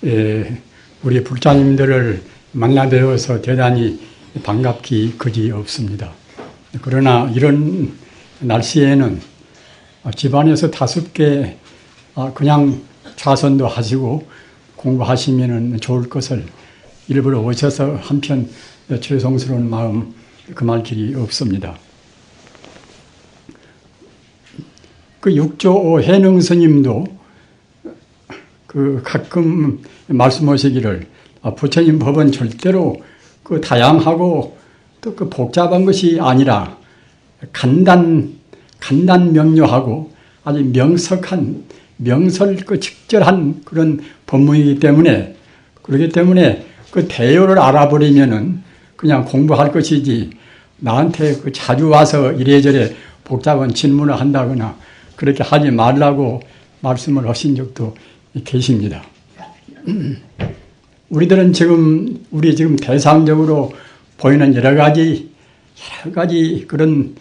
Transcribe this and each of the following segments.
우리 불자님들을 만나 뵈어서 대단히 반갑기 그지없습니다. 그러나 이런 날씨에는 집안에서 다습게 그냥 좌선도 하시고 공부하시면 좋을 것을 일부러 오셔서 한편 죄송스러운 마음 금할 길이 없습니다. 그 육조 해능 스님도 가끔 말씀하시기를 부처님 법은 절대로 다양하고 또 복잡한 것이 아니라 간단 명료하고 아주 명석한 명설 직절한 그런 법문이기 때문에 그렇기 때문에 그 대요를 알아버리면은 그냥 공부할 것이지 나한테 자주 와서 이래저래 복잡한 질문을 한다거나 그렇게 하지 말라고 말씀을 하신 적도 계십니다. 우리 지금 대상적으로 보이는 여러 가지 그런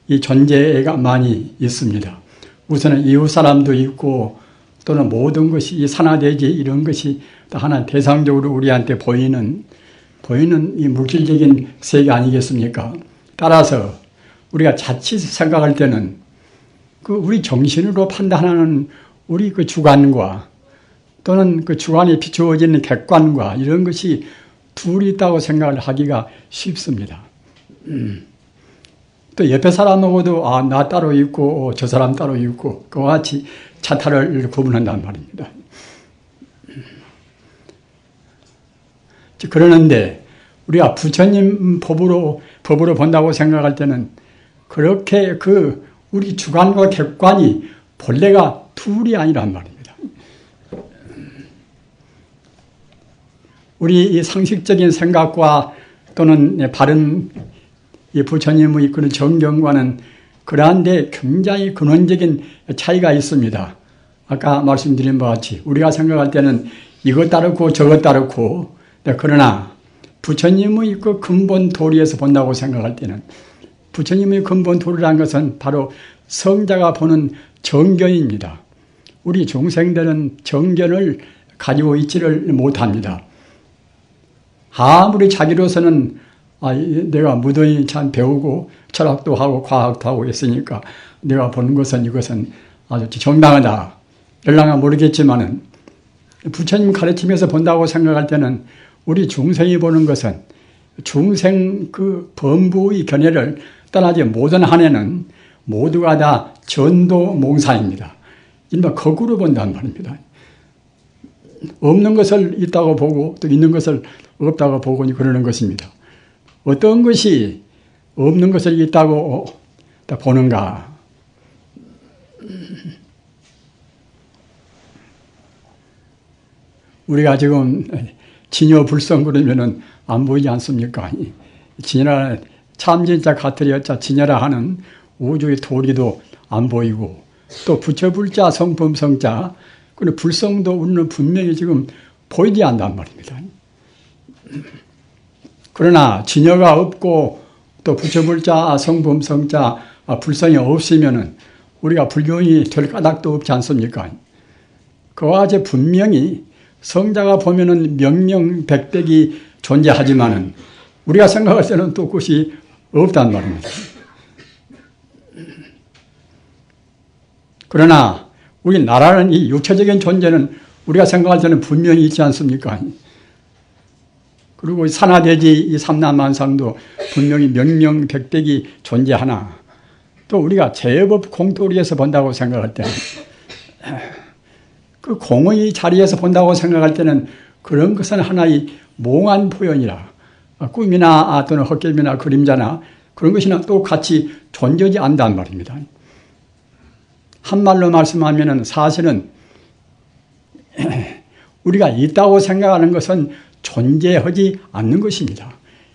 이 존재가 많이 있습니다. 우선은 이웃 사람도 있고 또는 모든 것이 이 산화대지 이런 것이 하나 대상적으로 우리한테 보이는 이 물질적인 세계 아니겠습니까? 따라서 우리가 자칫 생각할 때는 우리 정신으로 판단하는 우리 주관과 또는 주관에 비추어지는 객관과 이런 것이 둘이 있다고 생각을 하기가 쉽습니다. 또 옆에 사람하고도 나 따로 있고 저 사람 따로 있고 그와 같이 자타를 구분한단 말입니다. 그러는데 우리가 부처님 법으로 본다고 생각할 때는 그렇게 우리 주관과 객관이 본래가 둘이 아니란 말입니다. 우리 이 상식적인 생각과 또는 바른 이 부처님의 그런 정경과는 그러한데 굉장히 근원적인 차이가 있습니다. 아까 말씀드린 바와 같이 우리가 생각할 때는 이것 따르고 저것 따르고 그러나 부처님의 근본 도리에서 본다고 생각할 때는 부처님의 근본 도리라는 것은 바로 성자가 보는 정견입니다. 우리 중생들은 정견을 가지고 있지를 못합니다. 아무리 자기로서는 내가 무던히 참 배우고 철학도 하고 과학도 하고 했으니까 내가 보는 것은 이것은 아주 정당하다. 열랑은 모르겠지만은 부처님 가르침에서 본다고 생각할 때는 우리 중생이 보는 것은 중생 범부의 견해를 떠나지 모든 한에는 모두가 다 전도몽사입니다. 일반 거꾸로 본단 말입니다. 없는 것을 있다고 보고 또 있는 것을 없다고 보고 그러는 것입니다. 어떤 것이 없는 것을 있다고 보는가? 우리가 지금 진여불성 그러면은 안 보이지 않습니까? 진여라 참진자 가트리여자 진여라 하는 우주의 도리도 안 보이고 또 부처불자 성품성자 그리고 불성도 우리는 분명히 지금 보이지 않단 말입니다. 그러나 진여가 없고 또 부처불자 성품성자 불성이 없으면은 우리가 불교인이 될 까닭도 없지 않습니까? 그와 같이 분명히 성자가 보면은 명명백백이 존재하지만은 우리가 생각할 때는 또 그것이 없단 말입니다. 그러나 우리 나라는 이 육체적인 존재는 우리가 생각할 때는 분명히 있지 않습니까? 그리고 산화대지 이 삼라만상도 분명히 명명백백이 존재하나 또 우리가 제법 공도리에서 본다고 생각할 때는 공의 자리에서 본다고 생각할 때는 그런 것은 하나의 몽한 표현이라 꿈이나 또는 헛개비나 그림자나 그런 것이나 또 같이 존재하지 않단 말입니다. 한말로 말씀하면은 사실은 우리가 있다고 생각하는 것은 존재하지 않는 것입니다.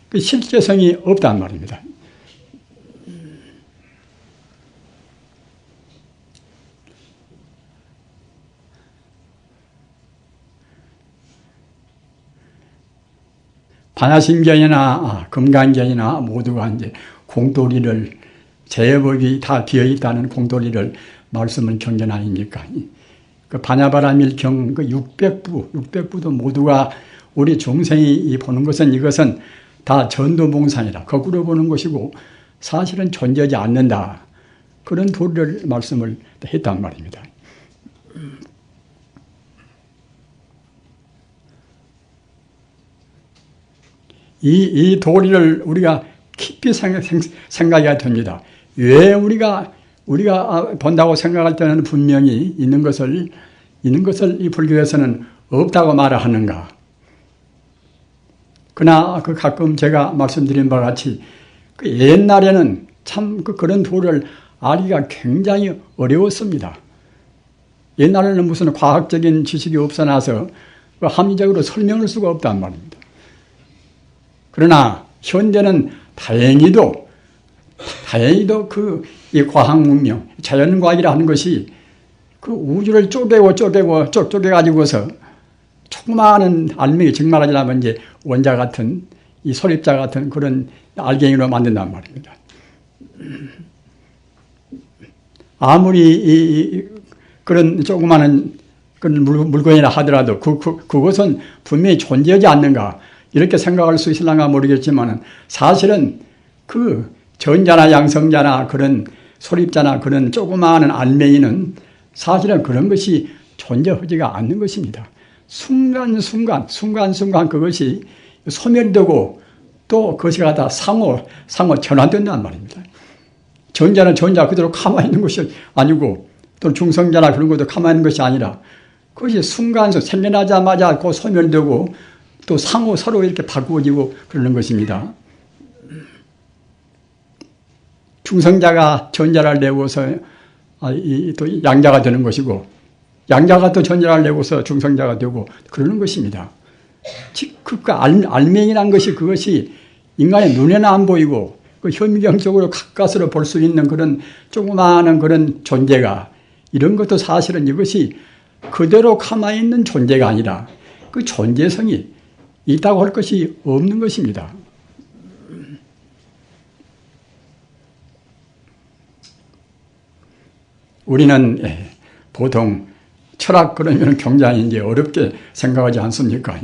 그 실제성이 없단 말입니다. 반야심경이나 금강경이나 모두가 이제 공도리를 제법이 다 비어 있다는 공도리를 말씀은 경전 아닙니까? 그 반야바라밀경 그 600부도 모두가 우리 중생이 보는 것은 이것은 다 전도몽산이라 거꾸로 보는 것이고 사실은 존재하지 않는다. 그런 도리를 말씀을 했단 말입니다. 이 도리를 우리가 깊이 생각해야 됩니다. 왜 우리가 본다고 생각할 때는 분명히 있는 것을 이 불교에서는 없다고 말하는가. 그러나 가끔 제가 말씀드린 바와 같이 그 옛날에는 참 그런 도를 알기가 굉장히 어려웠습니다. 옛날에는 무슨 과학적인 지식이 없어나서 합리적으로 설명할 수가 없단 말입니다. 그러나 현대는 다행히도 이 과학 문명, 자연과학이라 하는 것이 그 우주를 쪼개가지고서 조그마한 알맹이, 정말하자면 이제 원자 같은, 이 소립자 같은 그런 알갱이로 만든단 말입니다. 아무리 그런 조그마한 그런 물건이라 하더라도 그것은 분명히 존재하지 않는가, 이렇게 생각할 수 있을랑가 모르겠지만 사실은 그 전자나 양성자나 그런 소립자나 그런 조그마한 알맹이는 사실은 그런 것이 존재하지가 않는 것입니다. 순간순간 그것이 소멸되고 또 그것이 갖다 상호 전환된단 말입니다. 전자는 전자 그대로 가만히 있는 것이 아니고 또 중성자나 그런 것도 가만히 있는 것이 아니라 그것이 순간순간 생겨나자마자 그 소멸되고 또 상호 서로 이렇게 바꾸어지고 그러는 것입니다. 중성자가 전자를 내고서 또 양자가 되는 것이고 양자가 또 전자를 내고서 중성자가 되고 그러는 것입니다. 즉 그 알맹이란 것이 그것이 인간의 눈에는 안 보이고 그 현미경적으로 가까스로 볼 수 있는 그런 조그마한 그런 존재가 이런 것도 사실은 이것이 그대로 가만히 있는 존재가 아니라 그 존재성이 있다고 할 것이 없는 것입니다. 우리는 보통 철학 그러면 굉장히 이제 어렵게 생각하지 않습니까?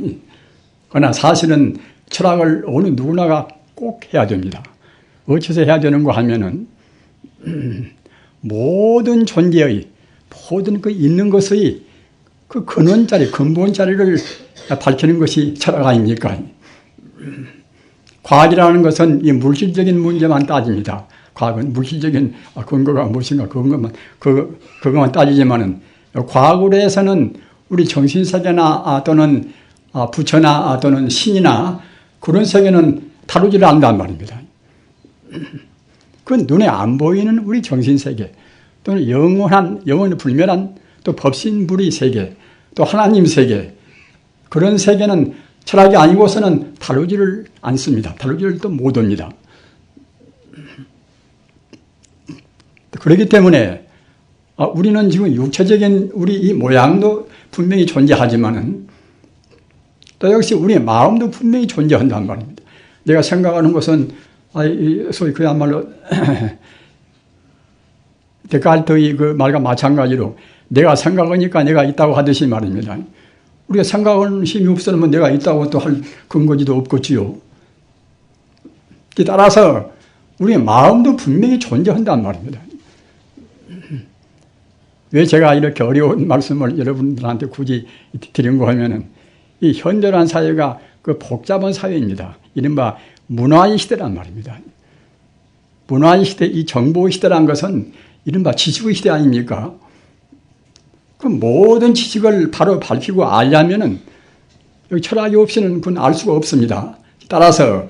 그러나 사실은 철학을 어느 누구나가 꼭 해야 됩니다. 어째서 해야 되는가 하면은 모든 존재의 모든 그 있는 것의 그 근본자리를 밝히는 것이 철학 아닙니까? 과학이라는 것은 이 물질적인 문제만 따집니다. 과학은 물질적인 근거가 무엇인가 그것만 따지지만은 과학으로 해서는 우리 정신세계나 또는 부처나 또는 신이나 그런 세계는 다루지를 않는단 말입니다. 그건 눈에 안 보이는 우리 정신세계 또는 영원히 불멸한 또 법신불의 세계 또 하나님 세계 그런 세계는 철학이 아니고서는 다루지를 않습니다. 다루지를 또 못합니다. 그렇기 때문에 우리는 지금 육체적인 우리 이 모양도 분명히 존재하지만은 또 역시 우리의 마음도 분명히 존재한단 말입니다. 내가 생각하는 것은 소위 그야말로 데카르트의 그 말과 마찬가지로 내가 생각하니까 내가 있다고 하듯이 말입니다. 우리가 생각하는 힘이 없으면 내가 있다고 또 할 근거지도 없겠지요. 따라서 우리의 마음도 분명히 존재한단 말입니다. 왜 제가 이렇게 어려운 말씀을 여러분들한테 굳이 드린 거 하면은 이 현대란 사회가 그 복잡한 사회입니다. 이른바 문화의 시대란 말입니다. 문화의 시대, 이 정보의 시대란 것은 이른바 지식의 시대 아닙니까? 그 모든 지식을 바로 밝히고 알려면은 여기 철학이 없이는 그건 알 수가 없습니다. 따라서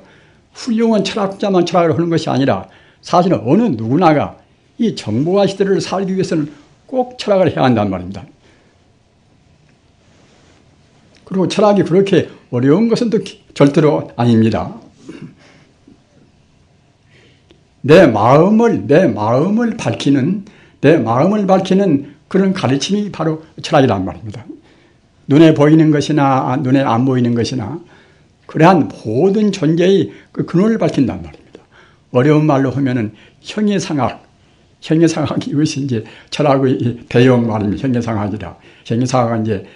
훌륭한 철학자만 철학을 하는 것이 아니라 사실은 어느 누구나가 이 정보화 시대를 살기 위해서는 꼭 철학을 해야 한단 말입니다. 그리고 철학이 그렇게 어려운 것은 또 절대로 아닙니다. 내 마음을 밝히는 그런 가르침이 바로 철학이란 말입니다. 눈에 보이는 것이나 눈에 안 보이는 것이나 그러한 모든 존재의 그 근원을 밝힌단 말입니다. 어려운 말로 하면은 형이상학, 형이상학 이것이 이제 철학의 대용 말입니다. 형이상학이라. 형이상학은 이제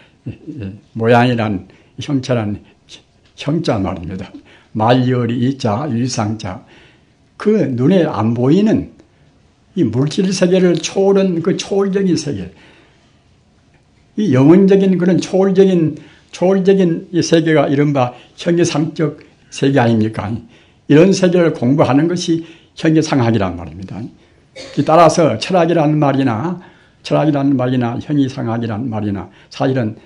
모양이란 형체란 형자 말입니다. 말열이 이자 유상자. 그 눈에 안 보이는 이 물질 세계를 초월한 그 초월적인 세계, 이 영혼적인 그런 초월적인 이 세계가 이른바 형이상적 세계 아닙니까? 이런 세계를 공부하는 것이 형이상학이란 말입니다. 따라서 철학이라는 말이나 형이상학이라는 말이나 사실은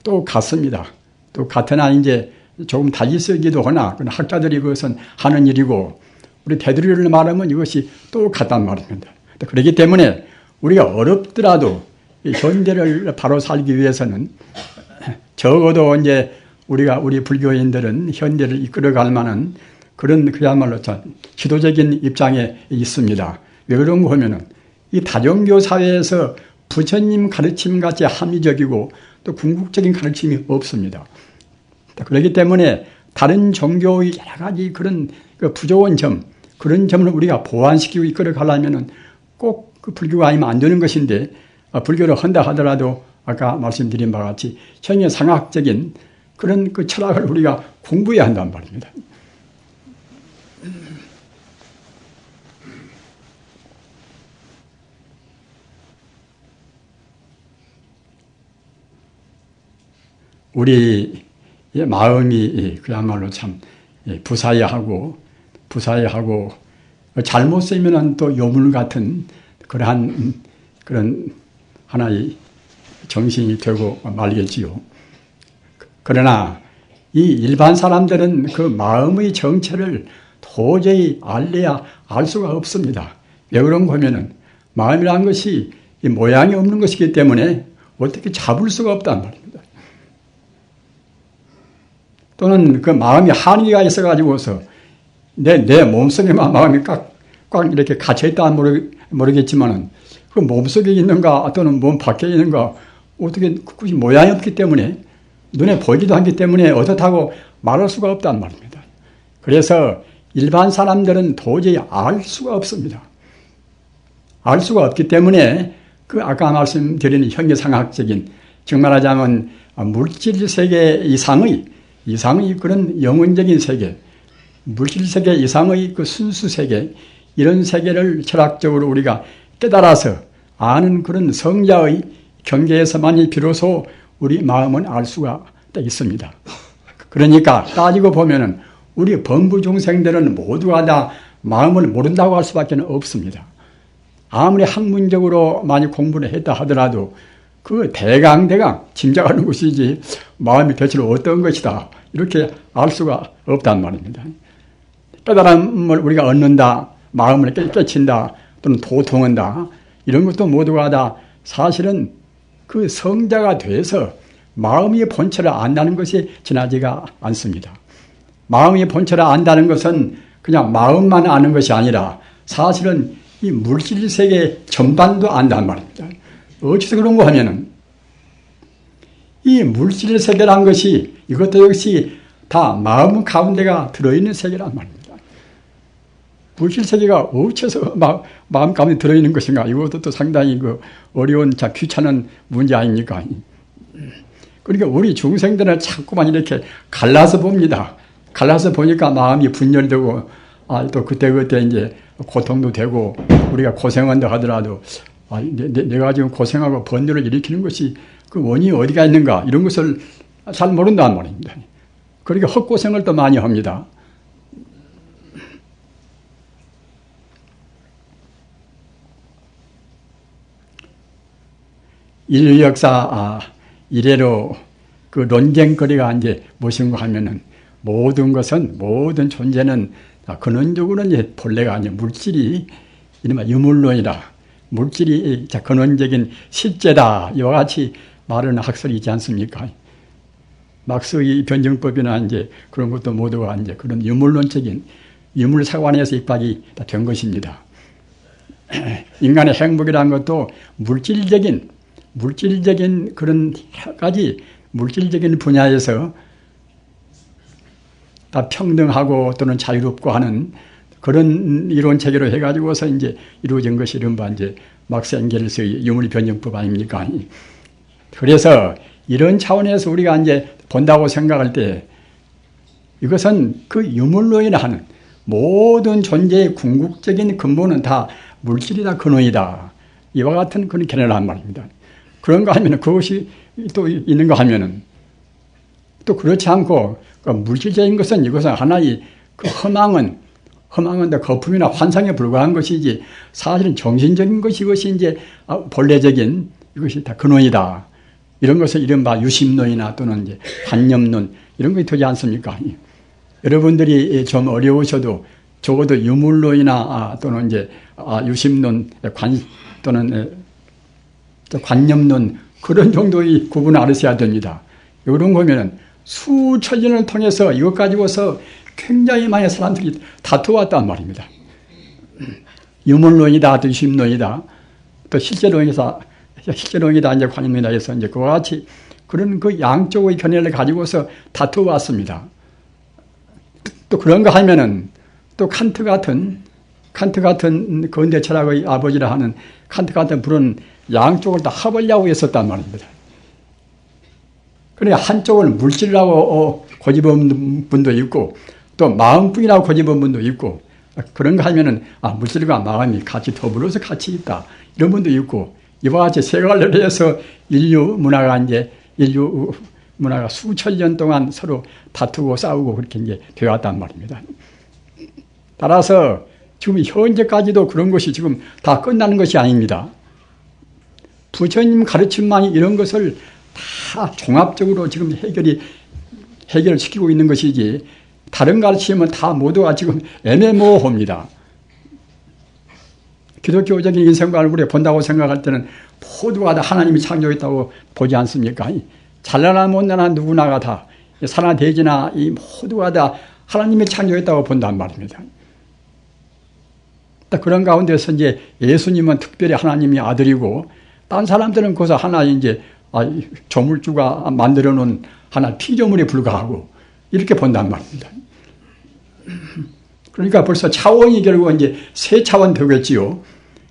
또 같습니다. 또 같으나 이제 조금 달리 쓰기도 하나 학자들이 그것은 하는 일이고 우리 테두리를 말하면 이것이 또 같단 말입니다. 그렇기 때문에 우리가 어렵더라도 현대를 바로 살기 위해서는 적어도 이제 우리 불교인들은 현대를 이끌어갈 만한 그런 그야말로 지도적인 입장에 있습니다. 왜 그런가 하면은 이 다종교 사회에서 부처님 가르침 같이 합리적이고 또 궁극적인 가르침이 없습니다. 그렇기 때문에 다른 종교의 여러 가지 그런 부족한 점, 그런 점을 우리가 보완시키고 이끌어 가려면은 꼭 그 불교가 아니면 안 되는 것인데, 불교를 한다 하더라도 아까 말씀드린 바와 같이 형이상학적인 그런 그 철학을 우리가 공부해야 한단 말입니다. 우리의 마음이 그야말로 참 부사해하고 잘못 쓰면은 또 요물 같은 그런 하나의 정신이 되고 말겠지요. 그러나 이 일반 사람들은 그 마음의 정체를 도저히 알 수가 없습니다. 왜 그런가 하면은 마음이라는 것이 이 모양이 없는 것이기 때문에 어떻게 잡을 수가 없단 말입니다. 또는 그 마음이 한의가 있어가지고서 내 몸속에만 마음이 꽉 이렇게 갇혀있다 모르겠지만은 그 몸속에 있는가 또는 몸 밖에 있는가 어떻게 그것이 모양이 없기 때문에 눈에 보이기도 하기 때문에 어떻다고 말할 수가 없단 말입니다. 그래서 일반 사람들은 도저히 알 수가 없습니다. 알 수가 없기 때문에 그 아까 말씀드린 형이상학적인 즉 말하자면 물질 세계 이상의 그런 영혼적인 세계, 물질 세계 이상의 그 순수 세계, 이런 세계를 철학적으로 우리가 깨달아서 아는 그런 성자의 경계에서만이 비로소 우리 마음은 알 수가 있습니다. 그러니까 따지고 보면은 우리 범부 중생들은 모두가 다 마음을 모른다고 할 수밖에 없습니다. 아무리 학문적으로 많이 공부를 했다 하더라도 그 대강 짐작하는 것이지 마음이 대체 어떤 것이다 이렇게 알 수가 없단 말입니다. 깨달음을 우리가 얻는다, 마음을 깨친다 또는 도통한다 이런 것도 모두가 다 사실은 그 성자가 돼서 마음의 본체를 안다는 것이 지나지가 않습니다. 마음의 본체를 안다는 것은 그냥 마음만 아는 것이 아니라 사실은 이 물질 세계 전반도 안단 말입니다. 어디서 그런가 하면은 이 물질 세계란 것이 이것도 역시 다 마음 가운데가 들어있는 세계란 말입니다. 물질 세계가 어째서 마음 가운데 들어있는 것인가? 이것도 또 상당히 어려운 귀찮은 문제 아닙니까? 그러니까 우리 중생들은 자꾸만 이렇게 갈라서 봅니다. 갈라서 보니까 마음이 분열되고 또 그때 이제 고통도 되고 우리가 고생한다 하더라도 내가 지금 고생하고 번뇌를 일으키는 것이 그 원인이 어디가 있는가 이런 것을 잘 모른다는 말입니다. 그러니까 헛고생을 또 많이 합니다. 인류 역사 이래로 그 논쟁거리가 이제 무엇인가 하면은 모든 존재는 근원적으로는 이제 본래가 아니라 물질이 이른바 유물론이라 물질이 근원적인 실제다 이와 같이 말하는 학설이 있지 않습니까? 막스의 변증법이나 이제 그런 것도 모두가 이제 그런 유물론적인 유물사관에서 입각이 다 된 것입니다. 인간의 행복이라는 것도 물질적인 그런 여러 가지 물질적인 분야에서 다 평등하고 또는 자유롭고 하는 그런 이론 체계로 해가지고서 이제 이루어진 것이 이른바 이제 막스 엥겔스의 유물 변증법 아닙니까? 그래서 이런 차원에서 우리가 이제 본다고 생각할 때 이것은 그 유물론이라 하는 모든 존재의 궁극적인 근본은 다 물질이다, 근원이다. 이와 같은 그런 견해를 한 말입니다. 그런가 하면은 그것이 또 있는가 하면은 또 그렇지 않고 그 물질적인 것은 이것은 하나의 그 허망은 거품이나 환상에 불과한 것이지 사실은 정신적인 것이 이것이 이제 본래적인 이것이 다 근원이다. 이런 것을 이른바 유심론이나 또는 이제 관념론 이런 것이 되지 않습니까? 여러분들이 좀 어려우셔도 적어도 유물론이나 또는 이제 유심론 또는 관념론 그런 정도의 구분을 알으셔야 됩니다. 이런 거면은 수천 년을 통해서 이것 가지고서 굉장히 많은 사람들이 다투어왔단 말입니다. 유물론이다, 또 유심론이다, 또 실제론이다, 이제 관념론이다 해서 이제 그와 같이 그런 그 양쪽의 견해를 가지고서 다투어왔습니다. 또 그런가 하면은 또 칸트 같은 근대 철학의 아버지라 하는 칸트 같은 분은 양쪽을 다 합하려고 했었단 말입니다. 그러니까 한쪽을 물질이라고 고집한 분도 있고 또 마음뿐이라고 고집한 분도 있고 그런가 하면은 물질과 마음이 같이 더불어서 같이 있다 이런 분도 있고 이와 같이 세 갈래로 해서 인류 문화가 수천 년 동안 서로 다투고 싸우고 그렇게 이제 되어왔단 말입니다. 따라서 지금 현재까지도 그런 것이 지금 다 끝나는 것이 아닙니다. 부처님 가르침만이 이런 것을 다 종합적으로 지금 해결을 시키고 있는 것이지 다른 가르침은 다 모두가 지금 애매모호합니다. 기독교적인 인생관을 우리가 본다고 생각할 때는 모두가 다 하나님이 창조했다고 보지 않습니까? 잘나나 못나나 누구나가 다 사나 돼지나 이 모두가 다 하나님이 창조했다고 본단 말입니다. 그런 가운데서 이제 예수님은 특별히 하나님이 아들이고 딴 사람들은 거기서 하나의 이제 조물주가 만들어 놓은 하나 피조물에 불과하고 이렇게 본단 말입니다. 그러니까 벌써 차원이 결국 이제 세 차원 되겠지요.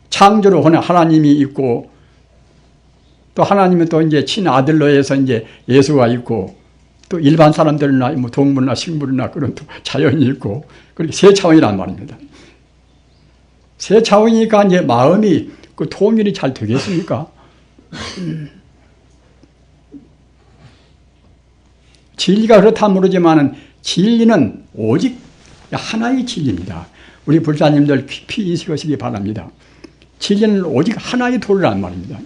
창조로 하나님이 있고 또 하나님은 또 이제 친아들로 해서 이제 예수가 있고 또 일반 사람들이나 뭐 동물이나 식물이나 그런 또 자연이 있고 그렇게 세 차원이란 말입니다. 세 차원이니까 이제 마음이 그 통일이 잘 되겠습니까? 진리가 그렇다 모르지만은 진리는 오직 하나의 진리입니다. 우리 불사님들 깊이 인식하시기 바랍니다. 진리는 오직 하나의 도리란 말입니다.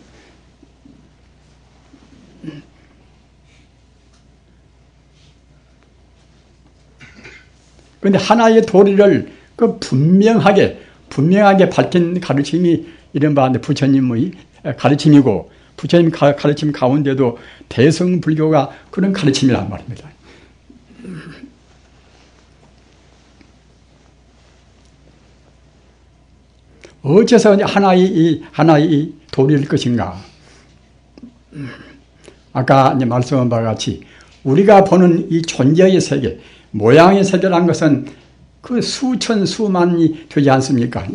그런데 하나의 도리를 그 분명하게 밝힌 가르침이 이른바 부처님의 가르침이고 부처님 가르침 가운데도 대승불교가 그런 가르침이란 말입니다. 어째서 하나의 도리일 것인가? 아까 이제 말씀한 바와 같이 우리가 보는 이 존재의 세계, 모양의 세계란 것은 그 수천 수만이 되지 않습니까?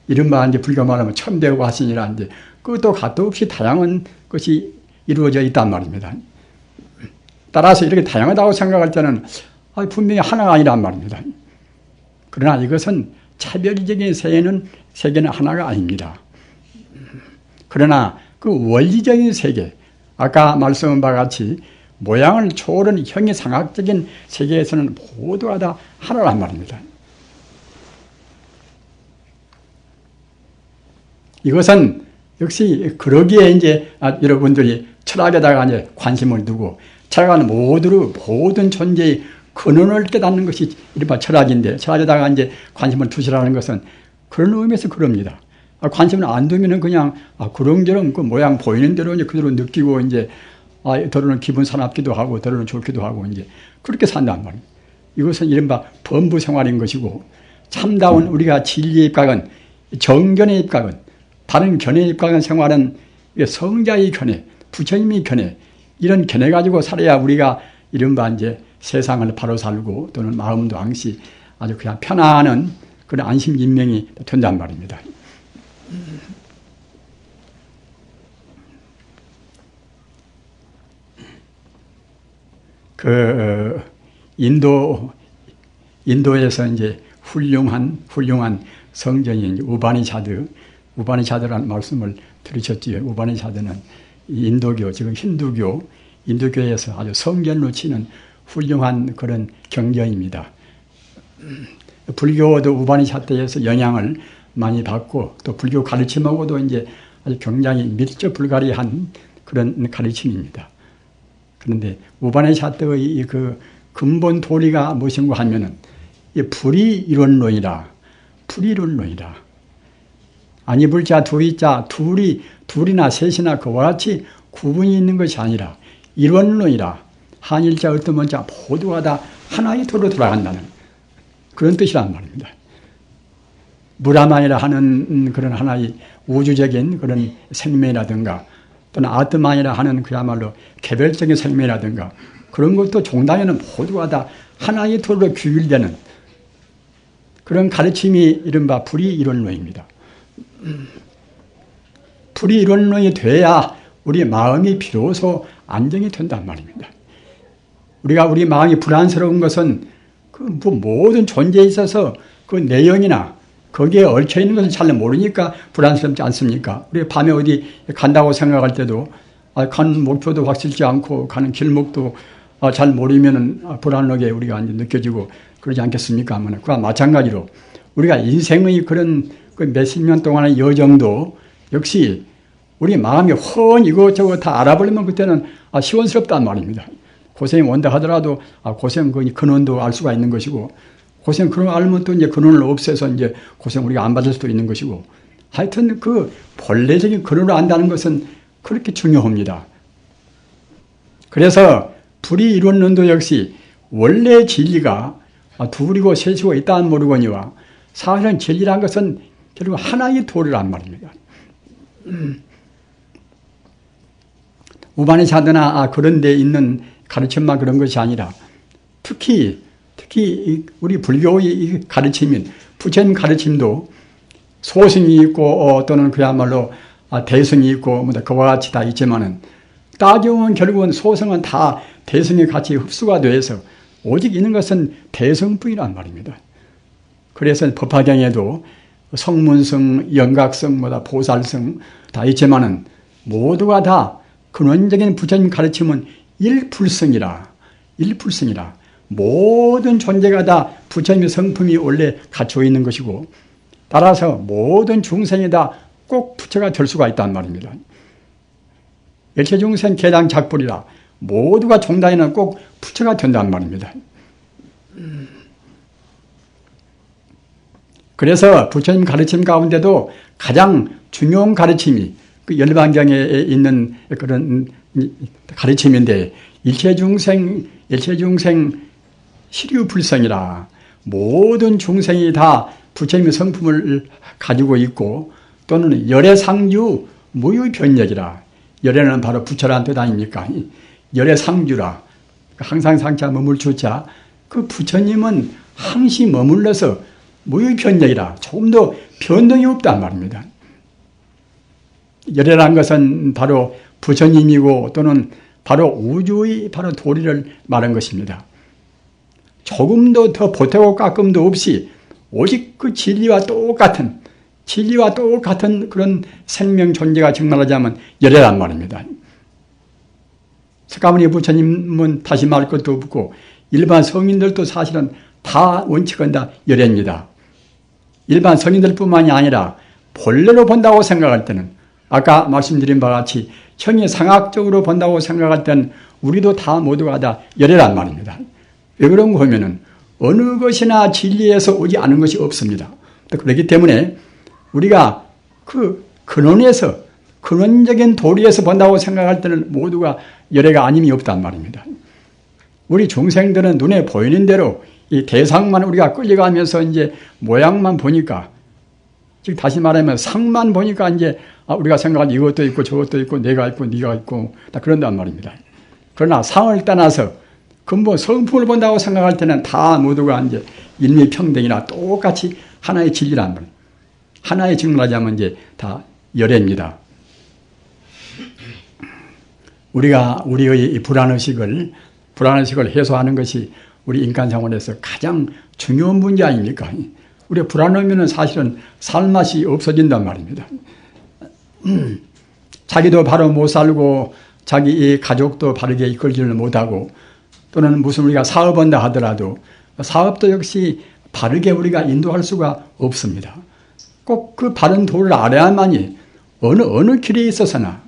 이른바 이제 불교 말하면 천대고 화신이라는데 그것도 값도 없이 다양한 것이 이루어져 있단 말입니다. 따라서 이렇게 다양하다고 생각할 때는 분명히 하나가 아니란 말입니다. 그러나 이것은 차별적인 세계는 하나가 아닙니다. 그러나 그 원리적인 세계, 아까 말씀한 바와 같이 모양을 초월한 형이상학적인 세계에서는 모두가 다 하나란 말입니다. 이것은 역시 그러기에 이제 여러분들이 철학에다가 이제 관심을 두고 철학은 모든 존재의 근원을 깨닫는 것이 이른바 철학인데 철학에다가 이제 관심을 두시라는 것은 그런 의미에서 그럽니다. 관심을 안 두면은 그냥 그런저런 그 모양 보이는 대로 이제 그대로 느끼고 이제 더러는 기분 사납기도 하고 더러는 좋기도 하고 이제 그렇게 산단 말이에요. 이것은 이른바 범부 생활인 것이고 참다운 우리가 진리에 입각은 정견에 입각은 다른 견해에 입각한 생활은 성자의 견해, 부처님의 견해 이런 견해 가지고 살아야 우리가 이른바 이제 세상을 바로 살고 또는 마음도 항시 아주 그냥 편안한 그런 안심인명이 된단 말입니다. 인도에서 이제 훌륭한 성전인 우바니샤드라는 말씀을 들으셨지요. 우바니샤드는 인도교, 지금 인도교에서 아주 성전으로 치는 훌륭한 그런 경전입니다. 불교도 우바니샤드에서 영향을 많이 받고 또 불교 가르침하고도 이제 아주 굉장히 밀접 불가리한 그런 가르침입니다. 그런데 우바니샤드의 그 근본 도리가 무엇인가 하면은 불이이론론이라. 아니불자 두이자 둘이나 셋이나 그와 같이 구분이 있는 것이 아니라 이론론이라. 한일자 어떤문자 모두가 다 하나의 도로 돌아간다는 그런 뜻이란 말입니다. 무라만이라 하는 그런 하나의 우주적인 그런 생명이라든가 또는 아트만이라 하는 그야말로 개별적인 생명이라든가 그런 것도 종단에는 모두가 다 하나의 도로 규율되는 그런 가르침이 이른바 불이이론론입니다. 불이이론론이 돼야 우리 마음이 비로소 안정이 된단 말입니다. 우리 마음이 불안스러운 것은 그 모든 존재에 있어서 그 내용이나 거기에 얽혀있는 것을 잘 모르니까 불안스럽지 않습니까? 우리 밤에 어디 간다고 생각할 때도 가는 목표도 확실치 않고 가는 길목도 잘 모르면은 불안하게 우리가 느껴지고 그러지 않겠습니까? 그와 마찬가지로 우리가 인생의 그런 그 몇십 년 동안의 여정도 역시 우리 마음이 훤 이것저것 다 알아버리면 그때는 시원스럽단 말입니다. 고생이 온다 하더라도 고생 그 근원도 알 수가 있는 것이고 고생 근원 알면 또 이제 근원을 없애서 이제 고생 우리가 안 받을 수도 있는 것이고 하여튼 그 본래적인 근원을 안다는 것은 그렇게 중요합니다. 그래서 불이이론론도 역시 원래 진리가 둘이고 셋이고 있다는 모르거니와 사실은 진리란 것은 결국 하나의 도리란 말입니다. 우바니샤드나 그런 데 있는 가르침만 그런 것이 아니라 특히 우리 불교의 가르침인 부처님 가르침도 소승이 있고 또는 그야말로 대승이 있고 그와 같이 다 있지만은 따지면 결국은 소승은 다 대승에 같이 흡수가 돼서 오직 있는 것은 대승뿐이란 말입니다. 그래서 법화경에도 성문성, 영각성, 보살성 다 있지만은 모두가 다 근원적인 부처님 가르침은 일불성이라. 모든 존재가 다 부처님의 성품이 원래 갖추어 있는 것이고 따라서 모든 중생이 다 꼭 부처가 될 수가 있단 말입니다. 일체중생 개당작불이라. 모두가 종단에는 꼭 부처가 된단 말입니다. 그래서 부처님 가르침 가운데도 가장 중요한 가르침이 그 열반경에 있는 그런 가르침인데 일체중생 시류불성이라. 모든 중생이 다 부처님의 성품을 가지고 있고 또는 열애상주 무유변력이라. 열애는 바로 부처라는 뜻 아닙니까? 열애상주라. 항상 상자 머물주자. 그 부처님은 항시 머물러서 무유변력이라. 조금도 변동이 없단 말입니다. 열애라는 것은 바로 부처님이고 또는 바로 우주의 바로 도리를 말한 것입니다. 조금도 더 보태고 깎음도 없이 오직 그 진리와 똑같은 그런 생명 존재가 정말하자면 열애란 말입니다. 석가모니 부처님은 다시 말할 것도 없고 일반 성인들도 사실은 다 원칙은 다 열애입니다. 일반 성인들뿐만이 아니라 본래로 본다고 생각할 때는 아까 말씀드린 바와 같이 형이상학적으로 본다고 생각할 때는 우리도 다 모두가 다 열애란 말입니다. 왜 그런가 하면은 어느 것이나 진리에서 오지 않은 것이 없습니다. 그렇기 때문에 우리가 그 근원에서 근원적인 도리에서 본다고 생각할 때는 모두가 열애가 아님이 없단 말입니다. 우리 중생들은 눈에 보이는 대로 이 대상만 우리가 끌려가면서 이제 모양만 보니까 즉 다시 말하면 상만 보니까 이제 우리가 생각한 이것도 있고 저것도 있고 내가 있고 네가 있고 다 그런단 말입니다. 그러나 상을 떠나서 근본 성품을 본다고 생각할 때는 다 모두가 이제 일미평등이나 똑같이 하나의 진리란 말이에요. 하나의 증언하자면 이제 다 열애입니다. 우리가 우리의 이 불안의식을 해소하는 것이 우리 인간 생활에서 가장 중요한 문제 아닙니까? 우리가 불안하면 사실은 살맛이 없어진단 말입니다. 자기도 바로 못 살고 자기 가족도 바르게 이끌지를 못하고 또는 무슨 우리가 사업한다 하더라도 사업도 역시 바르게 우리가 인도할 수가 없습니다. 꼭 그 바른 도를 알아야만이 어느 길에 있어서나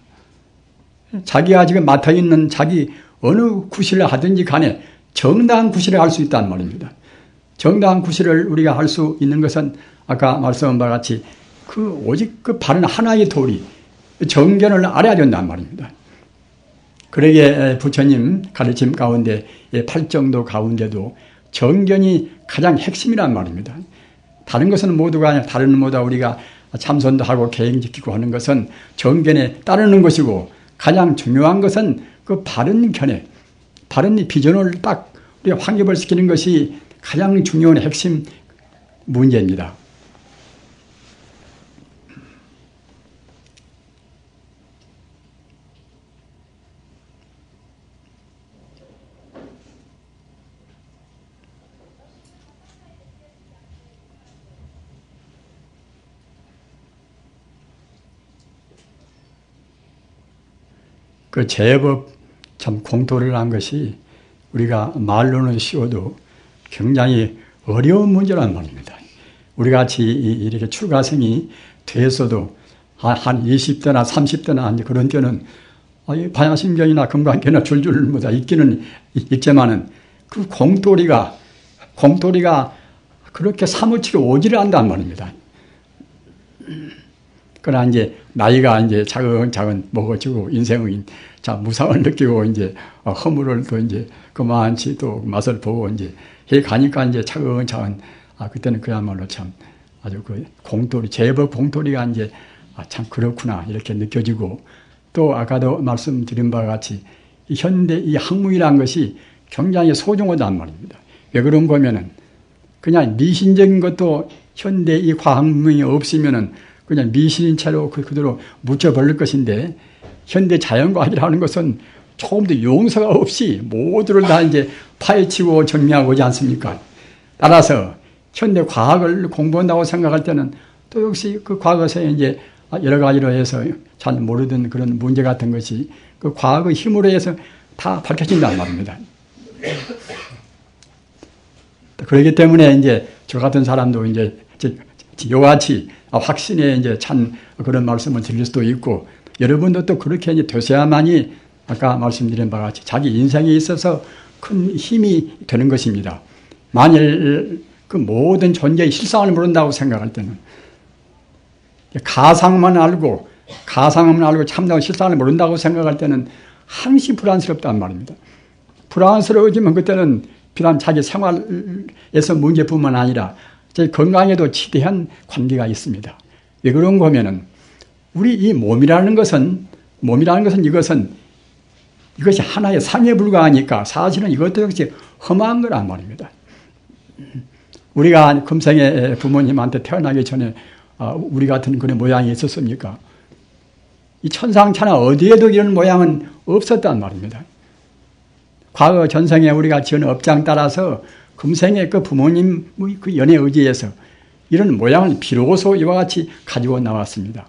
자기가 지금 맡아있는 자기 어느 구실을 하든지 간에 정당한 구실을 할 수 있다는 말입니다. 정당한 구실을 우리가 할 수 있는 것은 아까 말씀한 바와 같이 오직 그 바른 하나의 도리, 정견을 알아야 된단 말입니다. 그러기에 부처님 가르침 가운데 팔정도 가운데도 정견이 가장 핵심이란 말입니다. 다른 것은 모두가 아니라 다른 모두 우리가 참선도 하고 계행 지키고 하는 것은 정견에 따르는 것이고 가장 중요한 것은 그 바른 견해, 바른 비전을 딱 우리가 확립을 시키는 것이 가장 중요한 핵심 문제입니다. 그 제법 참 공토를 한 것이 우리가 말로는 쉬워도 굉장히 어려운 문제란 말입니다. 우리 같이 이렇게 출가생이 됐어도 한 20대나 30대나 그런 때는 반야심경이나 금강경이나 줄줄 모자 있기는 있지만은 그 공토리가 그렇게 사무치게 오지를 않단 말입니다. 그러나 이제 나이가 이제 차근차근 먹어지고 인생의 무상을 느끼고 이제 허물을 또 이제 그만치 또 맛을 보고 이제 해 가니까 이제 차근차근 그때는 그야말로 참 아주 그 공토리 제법 공토리가 이제 참 그렇구나 이렇게 느껴지고 또 아까도 말씀드린 바와 같이 이 현대 이 학문이라는 것이 굉장히 소중하단 말입니다. 왜 그런 거면은 그냥 미신적인 것도 현대 이 과학문이 없으면은 그냥 미신인 채로 그대로 묻혀버릴 것인데 현대 자연과학이라는 것은 조금 더 용서가 없이 모두를 다 이제 파헤치고 정리하고 오지 않습니까? 따라서 현대 과학을 공부한다고 생각할 때는 또 역시 그 과거에 이제 여러 가지로 해서 잘 모르던 그런 문제 같은 것이 그 과학의 힘으로 해서 다 밝혀진단 말입니다. 그렇기 때문에 이제 저 같은 사람도 이제 요같이 확신에 이제 찬 그런 말씀을 드릴 수도 있고 여러분도 또 그렇게 이제 되셔야만이 아까 말씀드린 바와 같이 자기 인생에 있어서 큰 힘이 되는 것입니다. 만일 그 모든 존재의 실상을 모른다고 생각할 때는 가상만 알고 참다운 실상을 모른다고 생각할 때는 항시 불안스럽단 말입니다. 불안스러워지면 그때는 비단 자기 생활에서 문제뿐만 아니라 제 건강에도 지대한 관계가 있습니다. 왜 그런 거면은 우리 이 몸이라는 것은 이것이 하나의 상에 불과하니까 사실은 이것도 역시 험한 거란 말입니다. 우리가 금생에 부모님한테 태어나기 전에 우리 같은 그런 모양이 있었습니까? 이 천상천하 어디에도 이런 모양은 없었단 말입니다. 과거 전생에 우리가 지은 업장 따라서 금생에 그 부모님 그 연에 의지해서 이런 모양을 비로소 이와 같이 가지고 나왔습니다.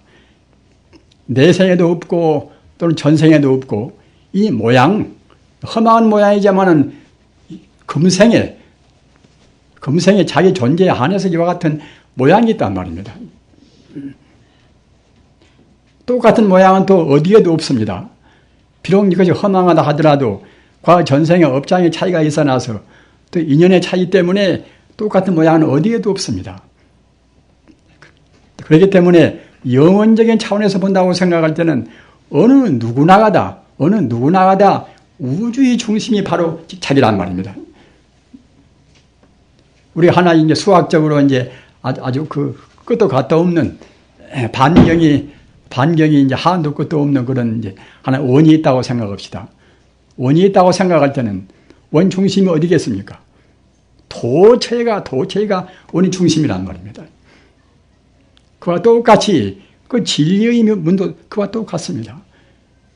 내생에도 없고 또는 전생에도 없고 이 모양, 험한 모양이지만은 금생에 자기 존재에 한해서 이와 같은 모양이 있단 말입니다. 똑같은 모양은 또 어디에도 없습니다. 비록 이것이 허망하다 하더라도 과거 전생의 업장의 차이가 있어 나서 또 인연의 차이 때문에 똑같은 모양은 어디에도 없습니다. 그렇기 때문에 영원적인 차원에서 본다고 생각할 때는 어느 누구나가다 우주의 중심이 바로 자기란 말입니다. 우리 하나 이제 수학적으로 이제 아주 그 끝도 갔다 없는 반경이 이제 한도 끝도 없는 그런 이제 하나 원이 있다고 생각합시다. 원이 있다고 생각할 때는 원 중심이 어디겠습니까? 도체가 원인 중심이란 말입니다. 그와 똑같이 그 진리의 문도 그와 똑같습니다.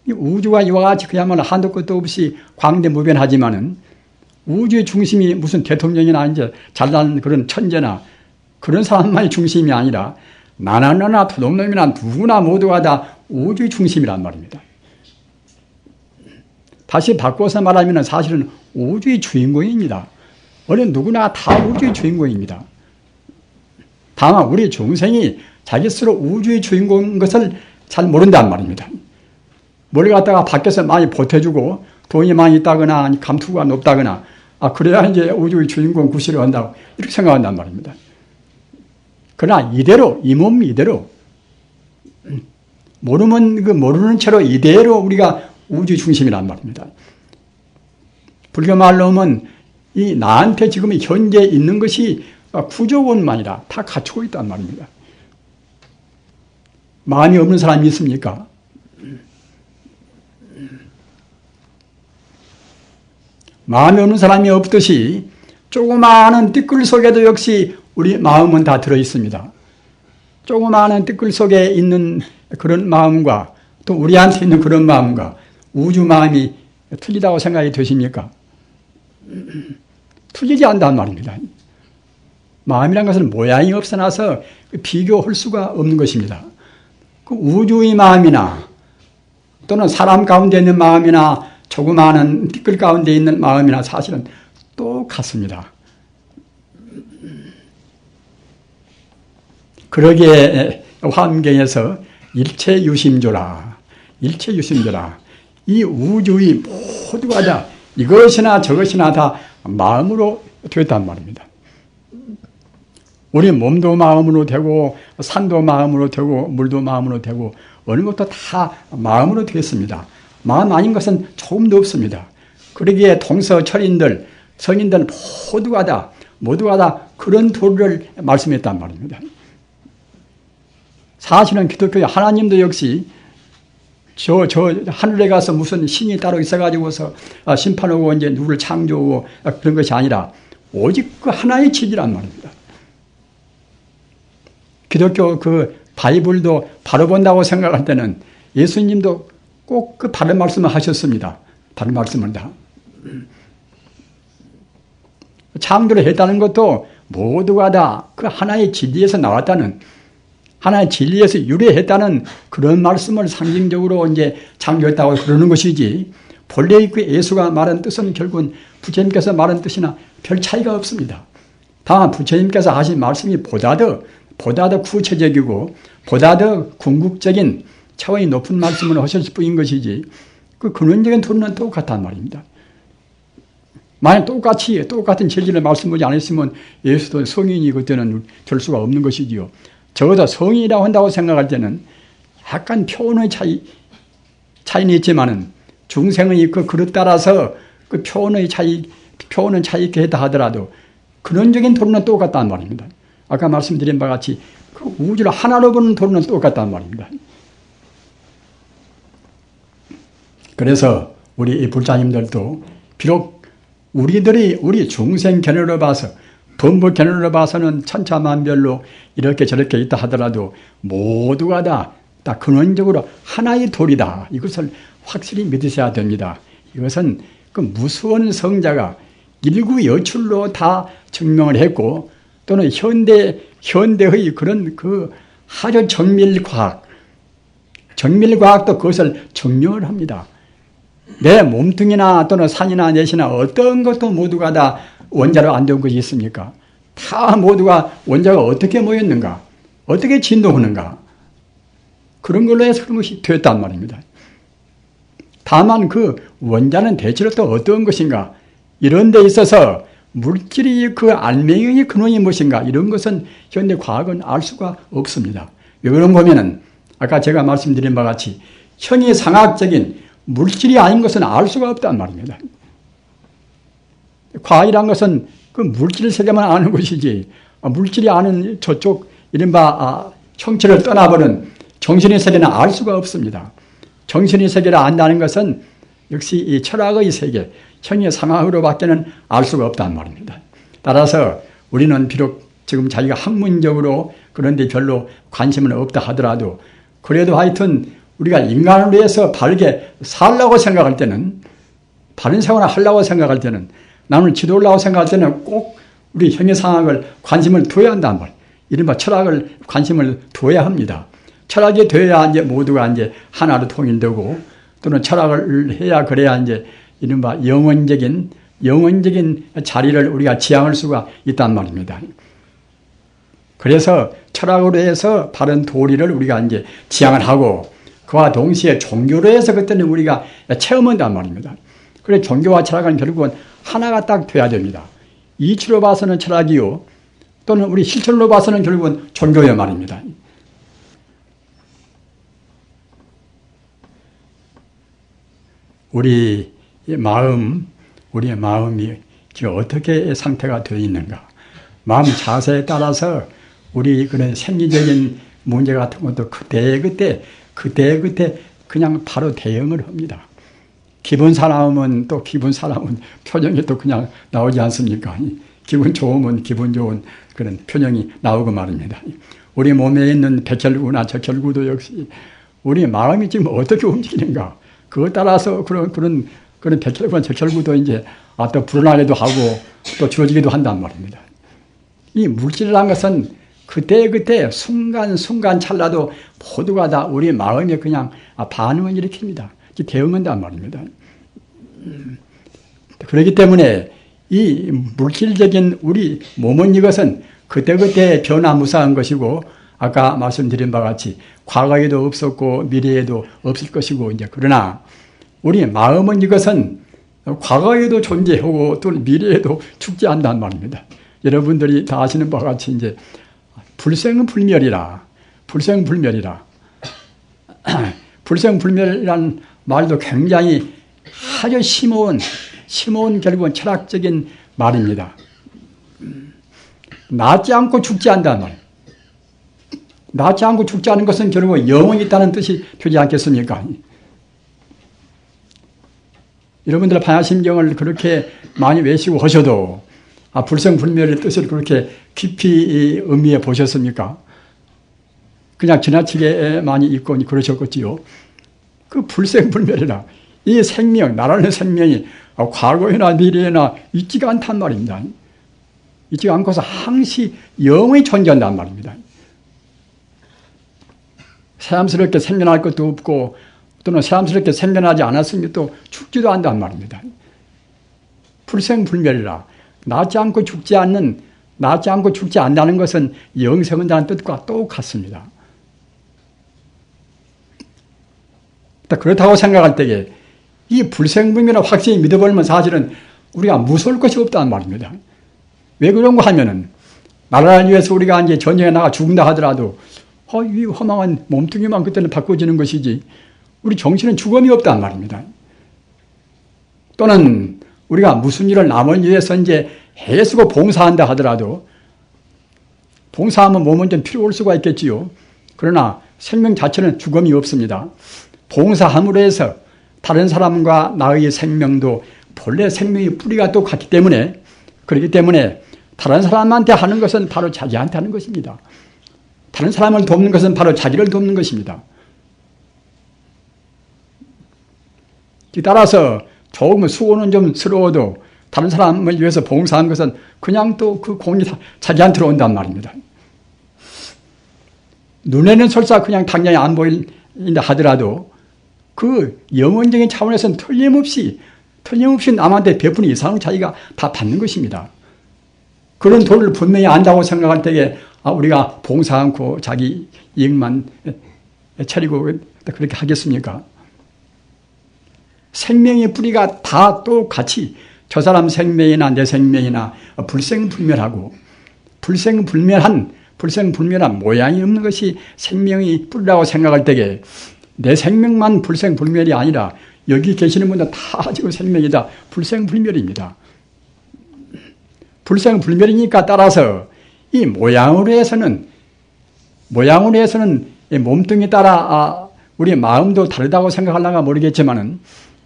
이 우주가 이와 같이 그야말로 한도 끝도 없이 광대무변하지만은 우주의 중심이 무슨 대통령이나 이제 잘난 그런 천재나 그런 사람만이 중심이 아니라 나나 도둑놈이나 누구나 모두가 다 우주의 중심이란 말입니다. 다시 바꿔서 말하면 사실은 우주의 주인공입니다. 어느 누구나 다 우주의 주인공입니다. 다만 우리 중생이 자기 스스로 우주의 주인공인 것을 잘 모른단 말입니다. 뭘 갖다가 밖에서 많이 보태주고 돈이 많이 있다거나 감투가 높다거나 그래야 이제 우주의 주인공 구실을 한다고 이렇게 생각한단 말입니다. 그러나 이대로 이 몸 이대로 모르는 채로 이대로 우리가 우주의 중심이란 말입니다. 불교 말로 하면 이 나한테 지금 현재 있는 것이 구조원만이라 다 갖추고 있단 말입니다. 마음이 없는 사람이 있습니까? 마음이 없는 사람이 없듯이 조그마한 띠끌 속에도 역시 우리 마음은 다 들어있습니다. 조그마한 띠끌 속에 있는 그런 마음과 또 우리한테 있는 그런 마음과 우주 마음이 틀리다고 생각이 되십니까? 틀리지 않단 말입니다. 마음이란 것은 모양이 없어나서 비교할 수가 없는 것입니다. 그 우주의 마음이나 또는 사람 가운데 있는 마음이나 조그마한 띠끌 가운데 있는 마음이나 사실은 똑같습니다. 그러기에 화엄경에서 일체유심조라, 일체유심조라, 이 우주의 모두가 다 이것이나 저것이나 다 마음으로 되었단 말입니다. 우리 몸도 마음으로 되고 산도 마음으로 되고 물도 마음으로 되고 어느 것도 다 마음으로 되었습니다. 마음 아닌 것은 조금도 없습니다. 그러기에 동서철인들, 성인들 모두가 다 그런 도리를 말씀했단 말입니다. 사실은 기독교 하나님도 역시 저 하늘에 가서 무슨 신이 따로 있어가지고서 심판하고 이제 누구를 창조하고 그런 것이 아니라 오직 그 하나의 진리란 말입니다. 기독교 그 바이블도 바로 본다고 생각할 때는 예수님도 꼭 그 바른 말씀을 하셨습니다. 바른 말씀을 다. 창조를 했다는 것도 모두가 다 그 하나의 진리에서 나왔다는, 하나의 진리에서 유래했다는 그런 말씀을 상징적으로 이제 창조했다고 그러는 것이지, 본래 그 예수가 말한 뜻은 결국은 부처님께서 말한 뜻이나 별 차이가 없습니다. 다만 부처님께서 하신 말씀이 보다 더 구체적이고 보다 더 궁극적인 차원이 높은 말씀을 하셨을 뿐인 것이지 그 근원적인 토론은 똑같단 말입니다. 만약 똑같은 진리를 말씀하지 않았으면 예수도 성인이 그때는 될 수가 없는 것이지요. 적어도 성인이라고 한다고 생각할 때는 약간 표현의 차이는 있지만은 중생의 그 그릇 따라서 그 표현은 차이 있게 했다 하더라도 근원적인 토론은 똑같단 말입니다. 아까 말씀드린 바와 같이 그 우주를 하나로 보는 토론은 똑같단 말입니다. 그래서 우리 불자님들도 비록 우리 중생 견해로 봐서 범부 견해로 봐서는 천차만별로 이렇게 저렇게 있다 하더라도 모두가 다 근원적으로 하나의 도리다. 이것을 확실히 믿으셔야 됩니다. 이것은 그 무수한 성자가 일구여출로 다 증명을 했고 또는 현대의 그런 그 아주 정밀과학도 그것을 증명을 합니다. 내 몸뚱이나 또는 산이나 넷이나 어떤 것도 모두가 다 원자로 안 된 것이 있습니까? 다 모두가 원자가 어떻게 모였는가? 어떻게 진동하는가? 그런 걸로 해서 그런 것이 되었단 말입니다. 다만 그 원자는 대체로 또 어떤 것인가? 이런 데 있어서 물질이 그 알맹이의 근원이 무엇인가? 이런 것은 현대 과학은 알 수가 없습니다. 왜 그런가 하면은 아까 제가 말씀드린 바와 같이 형이상학적인 물질이 아닌 것은 알 수가 없단 말입니다. 과학이란 것은 그 물질 세계만 아는 것이지 물질이 아는 저쪽 이른바 형체를 떠나버린 정신의 세계는 알 수가 없습니다. 정신의 세계를 안다는 것은 역시 이 철학의 세계, 형의 상학으로밖에는 알 수가 없단 말입니다. 따라서 우리는 비록 지금 자기가 학문적으로 그런데 별로 관심은 없다 하더라도 그래도 하여튼 우리가 인간을 위해서 바르게 살라고 생각할 때는, 바른 생활을 하려고 생각할 때는, 남을 지도하려고 생각할 때는 꼭 우리 형이상학을 관심을 둬야 한단 말이에요. 이른바 철학을 관심을 둬야 합니다. 철학이 돼야 이제 모두가 이제 하나로 통일되고, 또는 철학을 해야 그래야 이제 이른바 영원적인 자리를 우리가 지향할 수가 있단 말입니다. 그래서 철학으로 해서 바른 도리를 우리가 이제 지향을 하고, 그와 동시에 종교로 해서 그때는 우리가 체험한단 말입니다. 그래서 종교와 철학은 결국은 하나가 딱 돼야 됩니다. 이치로 봐서는 철학이요, 또는 우리 실천으로 봐서는 결국은 종교여 말입니다. 우리의 마음이 지금 어떻게 상태가 되어 있는가. 마음 자세에 따라서 우리 그런 생리적인 문제 같은 것도 그때 그냥 바로 대응을 합니다. 기분 사나움은 표정이 또 그냥 나오지 않습니까? 기분 좋으면 기분 좋은 그런 표정이 나오고 말입니다. 우리 몸에 있는 백혈구나 적혈구도 역시 우리 마음이 지금 어떻게 움직이는가. 그것 따라서 그런 백혈구나 적혈구도 이제 또 불어나기도 하고 또 줄어지기도 한단 말입니다. 이 물질이라는 것은 그때 순간 찰나도 모두가 다 우리 마음에 그냥 반응을 일으킵니다. 대응한단 말입니다. 그렇기 때문에 이 물질적인 우리 몸은 이것은 그때 변화무쌍한 것이고, 아까 말씀드린 바와 같이 과거에도 없었고 미래에도 없을 것이고, 이제 그러나 우리 마음은 이것은 과거에도 존재하고 또 미래에도 죽지 않는단 말입니다. 여러분들이 다 아시는 바와 같이 이제 불생불멸이라. 불생불멸이라는 말도 굉장히 아주 심오한 결국은 철학적인 말입니다. 낫지 않고 죽지 않는다는 말. 낫지 않고 죽지 않은 것은 결국 영원히 있다는 뜻이 되지 않겠습니까? 여러분들 반야심경을 그렇게 많이 외시고 하셔도 불생불멸의 뜻을 그렇게 깊이 의미해 보셨습니까? 그냥 지나치게 많이 읽고 그러셨겠지요. 그 불생불멸이라, 이 생명, 나라는 생명이 과거에나 미래에나 있지가 않단 말입니다. 있지가 않고서 항시 영원히 존재한단 말입니다. 새삼스럽게 생겨날 것도 없고, 또는 새삼스럽게 생겨나지 않았으면 또 죽지도 않단 말입니다. 불생불멸이라, 낫지 않고 죽지 않는다는 것은 영생한다는 뜻과 똑같습니다. 그렇다고 생각할 때에 이 불생불멸을 확실히 믿어버리면 사실은 우리가 무서울 것이 없다는 말입니다. 왜 그런가 하면은, 나라를 위해서 우리가 이제 전쟁에 나가 죽는다 하더라도 이 허망한 몸뚱이만 그때는 바꿔지는 것이지 우리 정신은 죽음이 없단 말입니다. 또는 우리가 무슨 일을 남을 위해서 이제 애쓰고 봉사한다 하더라도, 봉사하면 몸은 좀 필요 올 수가 있겠지요. 그러나 생명 자체는 죽음이 없습니다. 봉사함으로 해서 다른 사람과 나의 생명도 본래 생명의 뿌리가 똑같기 때문에, 그렇기 때문에 다른 사람한테 하는 것은 바로 자기한테 하는 것입니다. 다른 사람을 돕는 것은 바로 자기를 돕는 것입니다. 따라서 조금 수고는 좀 스러워도 다른 사람을 위해서 봉사한 것은 그냥 또 그 공이 자기한테로 온단 말입니다. 눈에는 설사 그냥 당장에 안 보인다 하더라도 그 영원적인 차원에서는 틀림없이 남한테 베푸는 이상은 자기가 다 받는 것입니다. 그런 도를 분명히 안다고 생각할 때에 우리가 봉사 않고 자기 이익만 차리고 그렇게 하겠습니까? 생명의 뿌리가 다 똑같이 저 사람 생명이나 내 생명이나 불생불멸하고 불생불멸한 모양이 없는 것이 생명의 뿌리라고 생각할 때에 내 생명만 불생불멸이 아니라 여기 계시는 분들 다 지금 생명이다. 불생불멸입니다. 불생불멸이니까 따라서 이 모양으로 해서는 몸뚱이 따라 우리 마음도 다르다고 생각하려가 모르겠지만은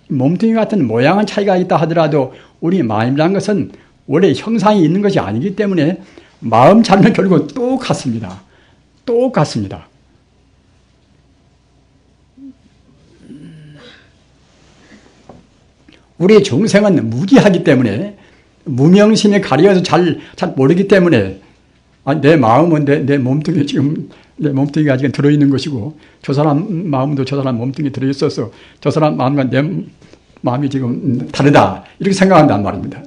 몸뚱이 같은 모양은 차이가 있다 하더라도 우리 마음이라는 것은 원래 형상이 있는 것이 아니기 때문에 마음 자리는 결국 똑같습니다. 똑같습니다. 우리 중생은 무기하기 때문에 무명심에 가려서 잘 모르기 때문에 내 마음은 내 몸뚱이에 지금 내 몸뚱이가 지금 들어있는 것이고 저 사람 마음도 저 사람 몸뚱이에 들어있어서 저 사람 마음과 내 마음이 지금 다르다 이렇게 생각한단 말입니다.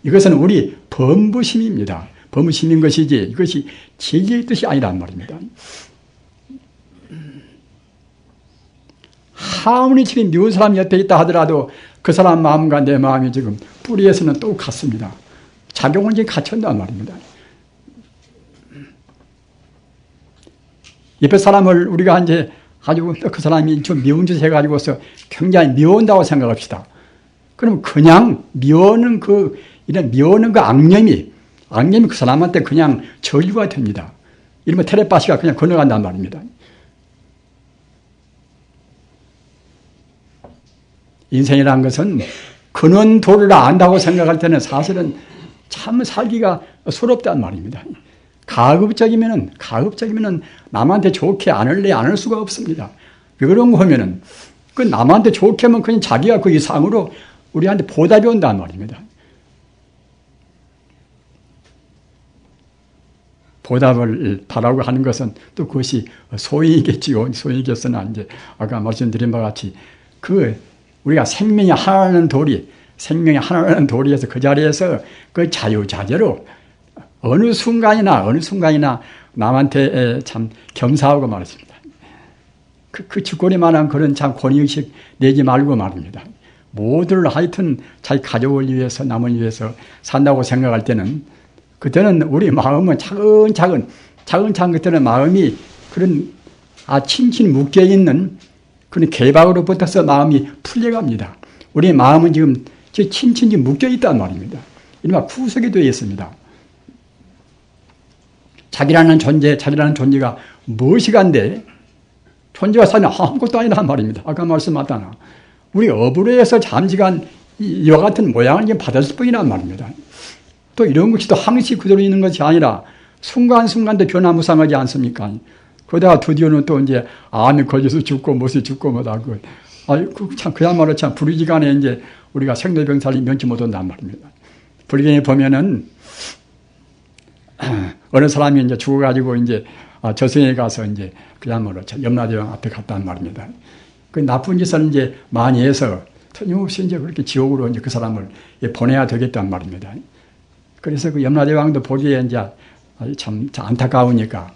이것은 우리 범부심입니다. 범심인 것이지 이것이 진리의 뜻이 아니란 말입니다. 아무리 지금 미운 사람이 옆에 있다 하더라도 그 사람 마음과 내 마음이 지금 뿌리에서는 똑같습니다. 작용은 지금 갖춘단 말입니다. 옆에 사람을 우리가 이제 가지고 그 사람이 좀 미운 짓을 해가지고서 굉장히 미워한다고 생각합시다. 그럼 그냥 미워하는 이런 미워하는 그 악념이 그 사람한테 그냥 전류가 됩니다. 이러면 텔레파시가 그냥 건너간단 말입니다. 인생이라는 것은 근원도를 안다고 생각할 때는 사실은 참 살기가 수롭단 말입니다. 가급적이면은 남한테 좋게 안 할 수가 없습니다. 왜 그런 거 하면은 그 남한테 좋게 하면 그냥 자기가 그 이상으로 우리한테 보답이 온단 말입니다. 보답을 바라고 하는 것은 또 그것이 소이겠지요. 소이겠으나 이제 아까 말씀드린 바와 같이 우리가 생명이 하나라는 도리에서 그 자리에서 그 자유자재로 어느 순간이나 남한테 참 겸사하고 말했습니다. 그 주권이만한 그런 참 권위의식 내지 말고 말입니다. 모두를 하여튼 자기 가족을 위해서 남을 위해서 산다고 생각할 때는 그때는 우리 마음은 차근차근 그때는 마음이 그런 친친 묶여있는 그런 개박으로부터서 마음이 풀려갑니다. 우리 마음은 지금 친친이 묶여있단 말입니다. 이른바 구석이 되어 있습니다. 자기라는 존재가 무엇이간데 존재가 사는 아무것도 아니란 말입니다. 아까 말씀하셨잖아. 우리 업으로해서 잠시간 이와 같은 모양을 받았을 뿐이란 말입니다. 또 이런 것이 또 항시 그대로 있는 것이 아니라 순간순간도 변화무쌍하지 않습니까? 그러다가 드디어는 또 이제 암이 걸려서 죽고 못이 죽고 뭐다. 그야말로 참 불의지간에 이제 우리가 생로병사를 면치 못한단 말입니다. 불경에 보면은 어느 사람이 이제 죽어가지고 이제 저승에 가서 이제 그야말로 염라대왕 앞에 갔단 말입니다. 그 나쁜 짓을 이제 많이 해서 틀림없이 이제 그렇게 지옥으로 이제 그 사람을 보내야 되겠단 말입니다. 그래서 그 염라대왕도 보기에 이제 참 안타까우니까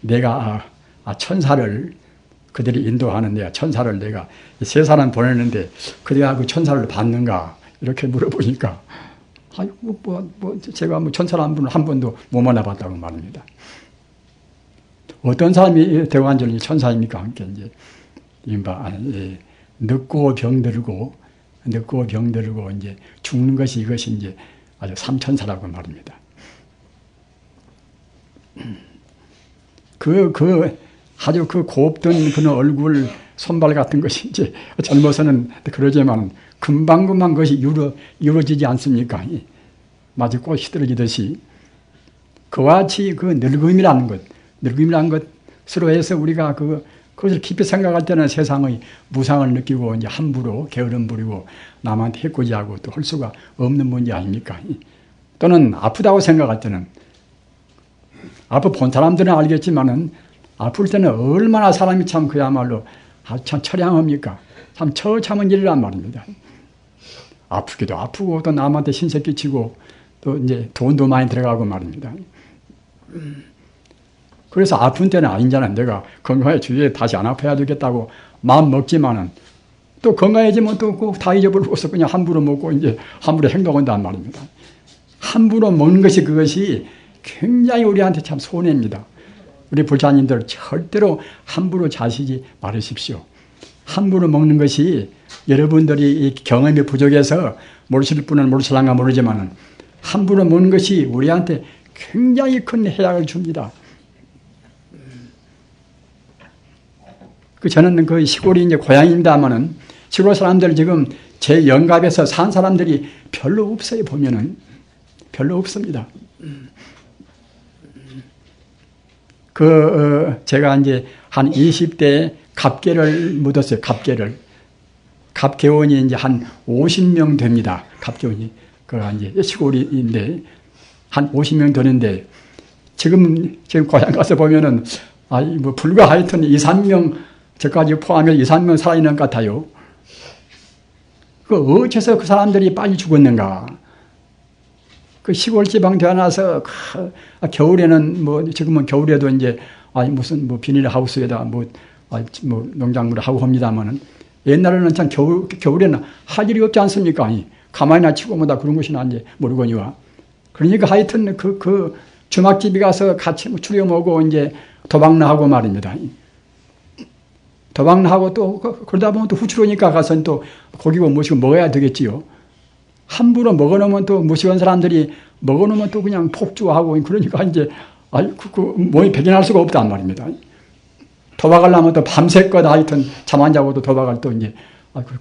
내가 천사를 그들이 인도하는데 천사를 내가 세 사람 보내는데 그대가 그 천사를 받는가 이렇게 물어보니까 제가 천사를 한 번도 못 만나봤다고 말합니다. 어떤 사람이 대관절이 천사입니까? 함께 이제 늙고 병들고 이제 죽는 것이 이것이 이제 아주 삼천사라고 말합니다. 아주 곱던 그런 얼굴, 손발 같은 것이 이제 젊어서는 그러지만 금방 그것이 이루어지지 않습니까? 마치 꽃이 떨어지듯이 그와 같이 그 늙음이라는 것으로 해서 우리가 그것을 깊이 생각할 때는 세상의 무상을 느끼고 이제 함부로 게으름 부리고 남한테 해코지하고 또 할 수가 없는 문제 아닙니까? 또는 아프다고 생각할 때는 아프 본 사람들은 알겠지만은 아플 때는 얼마나 사람이 참 그야말로 참 처량합니까? 참 처참한 일이란 말입니다. 아프기도 아프고 또 남한테 신세 끼치고 또 이제 돈도 많이 들어가고 말입니다. 그래서 아픈 때는 아니잖아요. 내가 건강해 주위에 다시 안 아파야 되겠다고 마음 먹지만은 또 건강해지면 또 꼭 다 잊어버리고서 그냥 함부로 먹고 이제 함부로 행동한단 말입니다. 함부로 먹는 것이 그것이 굉장히 우리한테 참 손해입니다. 우리 불자님들 절대로 함부로 자시지 말으십시오. 함부로 먹는 것이 여러분들이 이 경험이 부족해서 모르실 분은 모르실랑가 모르지만은 함부로 먹는 것이 우리한테 굉장히 큰 해악을 줍니다. 저는 그 시골이 이제 고향입니다만은 시골 사람들 지금 제 영갑에서 산 사람들이 별로 없어요. 보면은 별로 없습니다. 제가 이제 한 20대에 갑계를 묻었어요. 갑계를. 갑계원이 이제 한 50명 됩니다. 갑계원이. 이제 시골인데, 한 50명 되는데, 지금 고향 가서 보면은, 불과 하여튼 2, 3명, 저까지 포함해서 2, 3명 살아있는 것 같아요. 어째서 그 사람들이 빨리 죽었는가? 그 시골 지방 되어나서, 겨울에는 지금은 겨울에도 이제, 무슨 비닐하우스에다 농작물을 하고 합니다만은, 옛날에는 참 겨울에는 할 일이 없지 않습니까? 가만히나 치고 그런 것이나 이제 모르거니와. 그러니까 하여튼 주막집에 가서 같이 추려 먹고 이제 도박나 하고 말입니다. 도박나 하고 또 그러다 보면 또 후추로니까 가서 또 고기고 무엇이고 먹어야 되겠지요. 함부로 먹어놓으면 또 무식한 사람들이 먹어놓으면 또 그냥 폭주하고 그러니까 이제 몸이 배견할 수가 없단 말입니다. 도박하려면 또 밤새껏 하여튼 잠 안 자고도 도박을 또 이제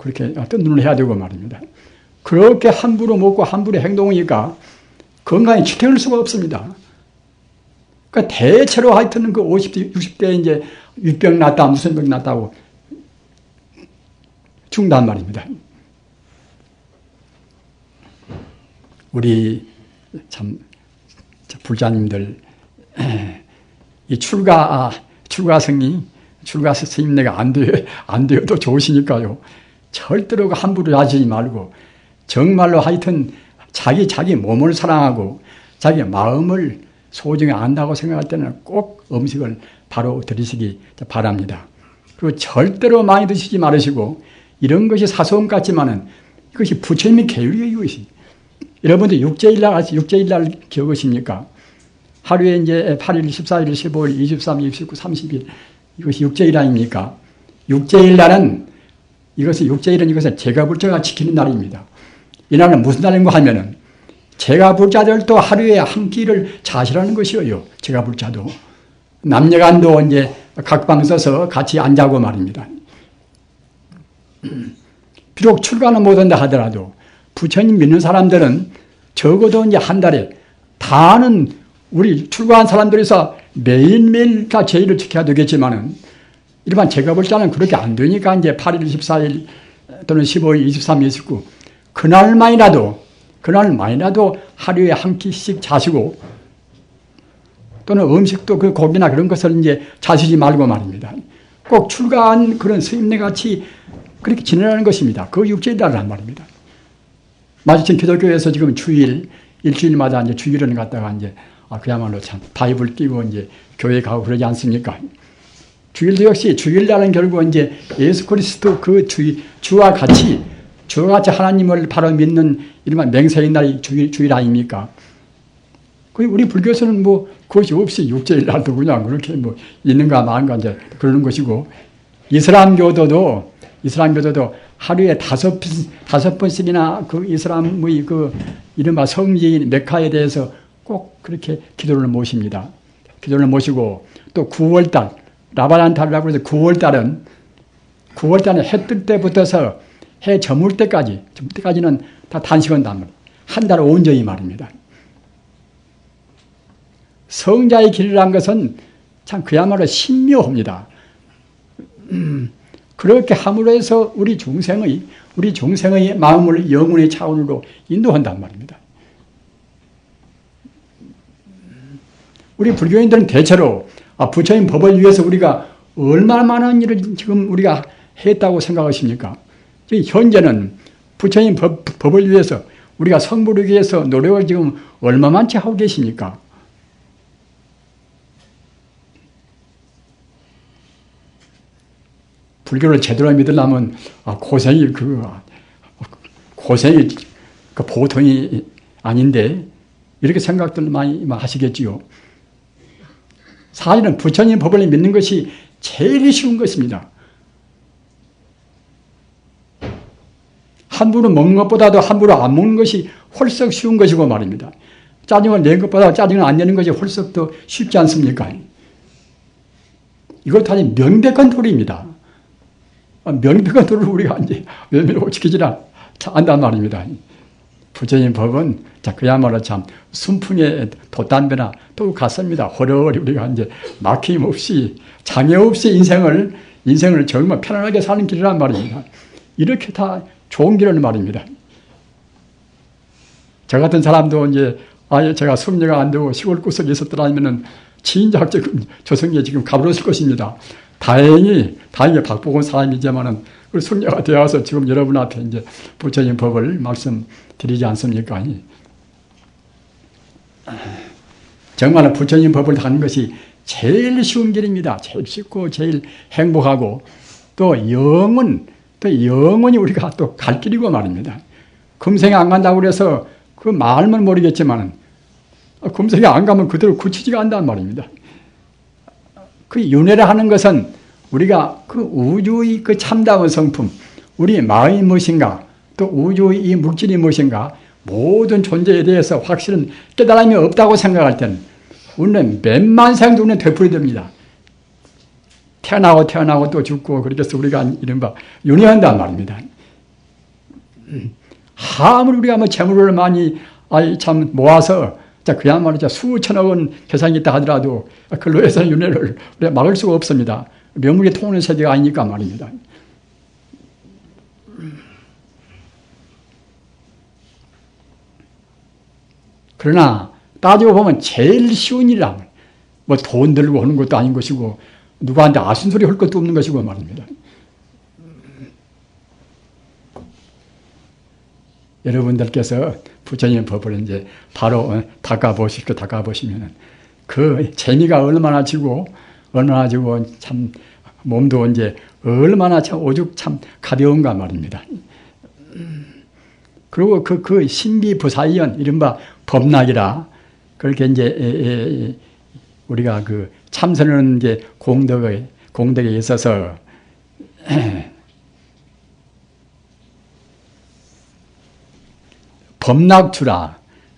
그렇게 뜬 눈을 해야 되고 말입니다. 그렇게 함부로 먹고 함부로 행동하니까 건강에 지탱할 수가 없습니다. 그러니까 대체로 하여튼 50대, 60대에 이제 유병 났다, 무슨 병 났다고 죽는단 말입니다. 우리 불자님들, 이 출가 스님 내가 안 되어도 좋으시니까요. 절대로 함부로 하지 말고, 정말로 하여튼 자기 몸을 사랑하고, 자기 마음을 소중히 안다고 생각할 때는 꼭 음식을 바로 들이시기 바랍니다. 그리고 절대로 많이 드시지 말으시고, 이런 것이 사소한 것 같지만은, 이것이 부처님의 계율이에요, 이것이. 여러분들 육제일날 기억하십니까? 하루에 이제 8일, 14일, 15일, 23일, 29, 30일, 이것이 육제일 아닙니까? 육제일날은 이것은 제가불자가 지키는 날입니다. 이 날은 무슨 날인가 하면은, 제가불자들도 하루에 한 끼를 자시라는 것이에요. 제가불자도. 남녀간도 이제 각방 써서 같이 안 자고 말입니다. 비록 출가는 못한다 하더라도, 부처님 믿는 사람들은 적어도 이제 한 달에 다는 우리 출가한 사람들에서 매일매일 다 제의를 지켜야 되겠지만은, 일반 제가 볼 때는 그렇게 안 되니까 이제 8일, 14일 또는 15일, 23일, 29 그날만이라도 하루에 한 끼씩 자시고, 또는 음식도 고기나 그런 것을 이제 자시지 말고 말입니다. 꼭 출가한 그런 스님네 같이 그렇게 지내라는 것입니다. 그 육제일날을 한 말입니다. 마주친 기독교에서 지금 일주일마다 이제 주일을 갖다가 이제 그야말로 참 바이블 끼고 이제 교회 가고 그러지 않습니까? 주일도 역시 주일날은 결국 이제 예수 그리스도 주와 같이 하나님을 바로 믿는 이른바 맹세의 날이 주일 아닙니까? 우리 불교에서는 그것이 없이 육제일날도 그냥 그렇게 있는가 마는가 이제 그러는 것이고, 이슬람교도도 하루에 다섯 번씩이나 이슬람의 이른바 성지인 메카에 대해서 꼭 그렇게 기도를 모십니다. 기도를 모시고, 또 9월달, 라바단 달이라고 해서 9월달은 해 뜰 때부터서 해 저물 때까지는 다 단식은 단말. 한 달 온전히 말입니다. 성자의 길이라는 것은 참 그야말로 신묘합니다. 그렇게 함으로 해서 우리 중생의 마음을 영혼의 차원으로 인도한단 말입니다. 우리 불교인들은 대체로 부처님 법을 위해서 우리가 얼마나 많은 일을 지금 우리가 했다고 생각하십니까? 현재는 부처님 법을 위해서 우리가 성불을 위해서 노력을 지금 얼마만치 하고 계십니까? 불교를 제대로 믿으려면 고생이 보통이 아닌데, 이렇게 생각들 많이 하시겠지요. 사실은 부처님 법을 믿는 것이 제일 쉬운 것입니다. 함부로 먹는 것보다도 함부로 안 먹는 것이 훨씬 쉬운 것이고 말입니다. 짜증을 낸 것보다 짜증을 안 내는 것이 훨씬 더 쉽지 않습니까? 이걸 다 명백한 도리입니다. 명백한 도리를 우리가 이제 외면하고 지키지 안단 말입니다. 부처님 법은 그야말로 참 순풍의 돛담배나 또 같습니다. 호러리 우리가 이제 막힘없이 장애 없이 인생을 정말 편안하게 사는 길이란 말입니다. 이렇게 다 좋은 길을 말입니다. 저 같은 사람도 이제 제가 성녀가 안 되고 시골 구석에 있었더라면은 진작적 조성에 지금 가버렸을 것입니다. 다행히 박복원 사람이지만은 그 성녀가 되어서 지금 여러분 앞에 이제 부처님 법을 말씀드리지 않습니까? 정말 부처님 법을 하는 것이 제일 쉬운 길입니다. 제일 쉽고 제일 행복하고 또 영원히 우리가 또 갈 길이고 말입니다. 금생에 안 간다고 그래서 그 말만 모르겠지만 금생에 안 가면 그대로 굳히지가 않단 말입니다. 그 윤회를 하는 것은 우리가 그 우주의 그 참다운 성품, 우리의 마음이 무엇인가, 또 우주의 이 물질이 무엇인가, 모든 존재에 대해서 확실한 깨달음이 없다고 생각할 때는 우리는 몇만 생도 우리는 되풀이됩니다. 태어나고 또 죽고 그렇게 해서 우리가 이른바 윤회한단 말입니다. 아무리 우리가 재물을 많이 참 모아서 그야말로 수천억 원 계산이 있다 하더라도 그걸로 해서는 윤회를 우리가 막을 수가 없습니다. 명물이 통하는 세계가 아니니까 말입니다. 그러나 따지고 보면 제일 쉬운 일이라 뭐 돈 들고 하는 것도 아닌 것이고 누구한테 아순소리 할 것도 없는 것이고 말입니다. 여러분들께서 부처님 법을 이제 바로 닦아보시면은 그 재미가 얼마나 지고 참 몸도 이제 얼마나 참 오죽 참 가벼운가 말입니다. 그리고 그 신비부사이연 이른바 법락이라 그렇게 이제 우리가 그 참선하는 게 공덕에 있어서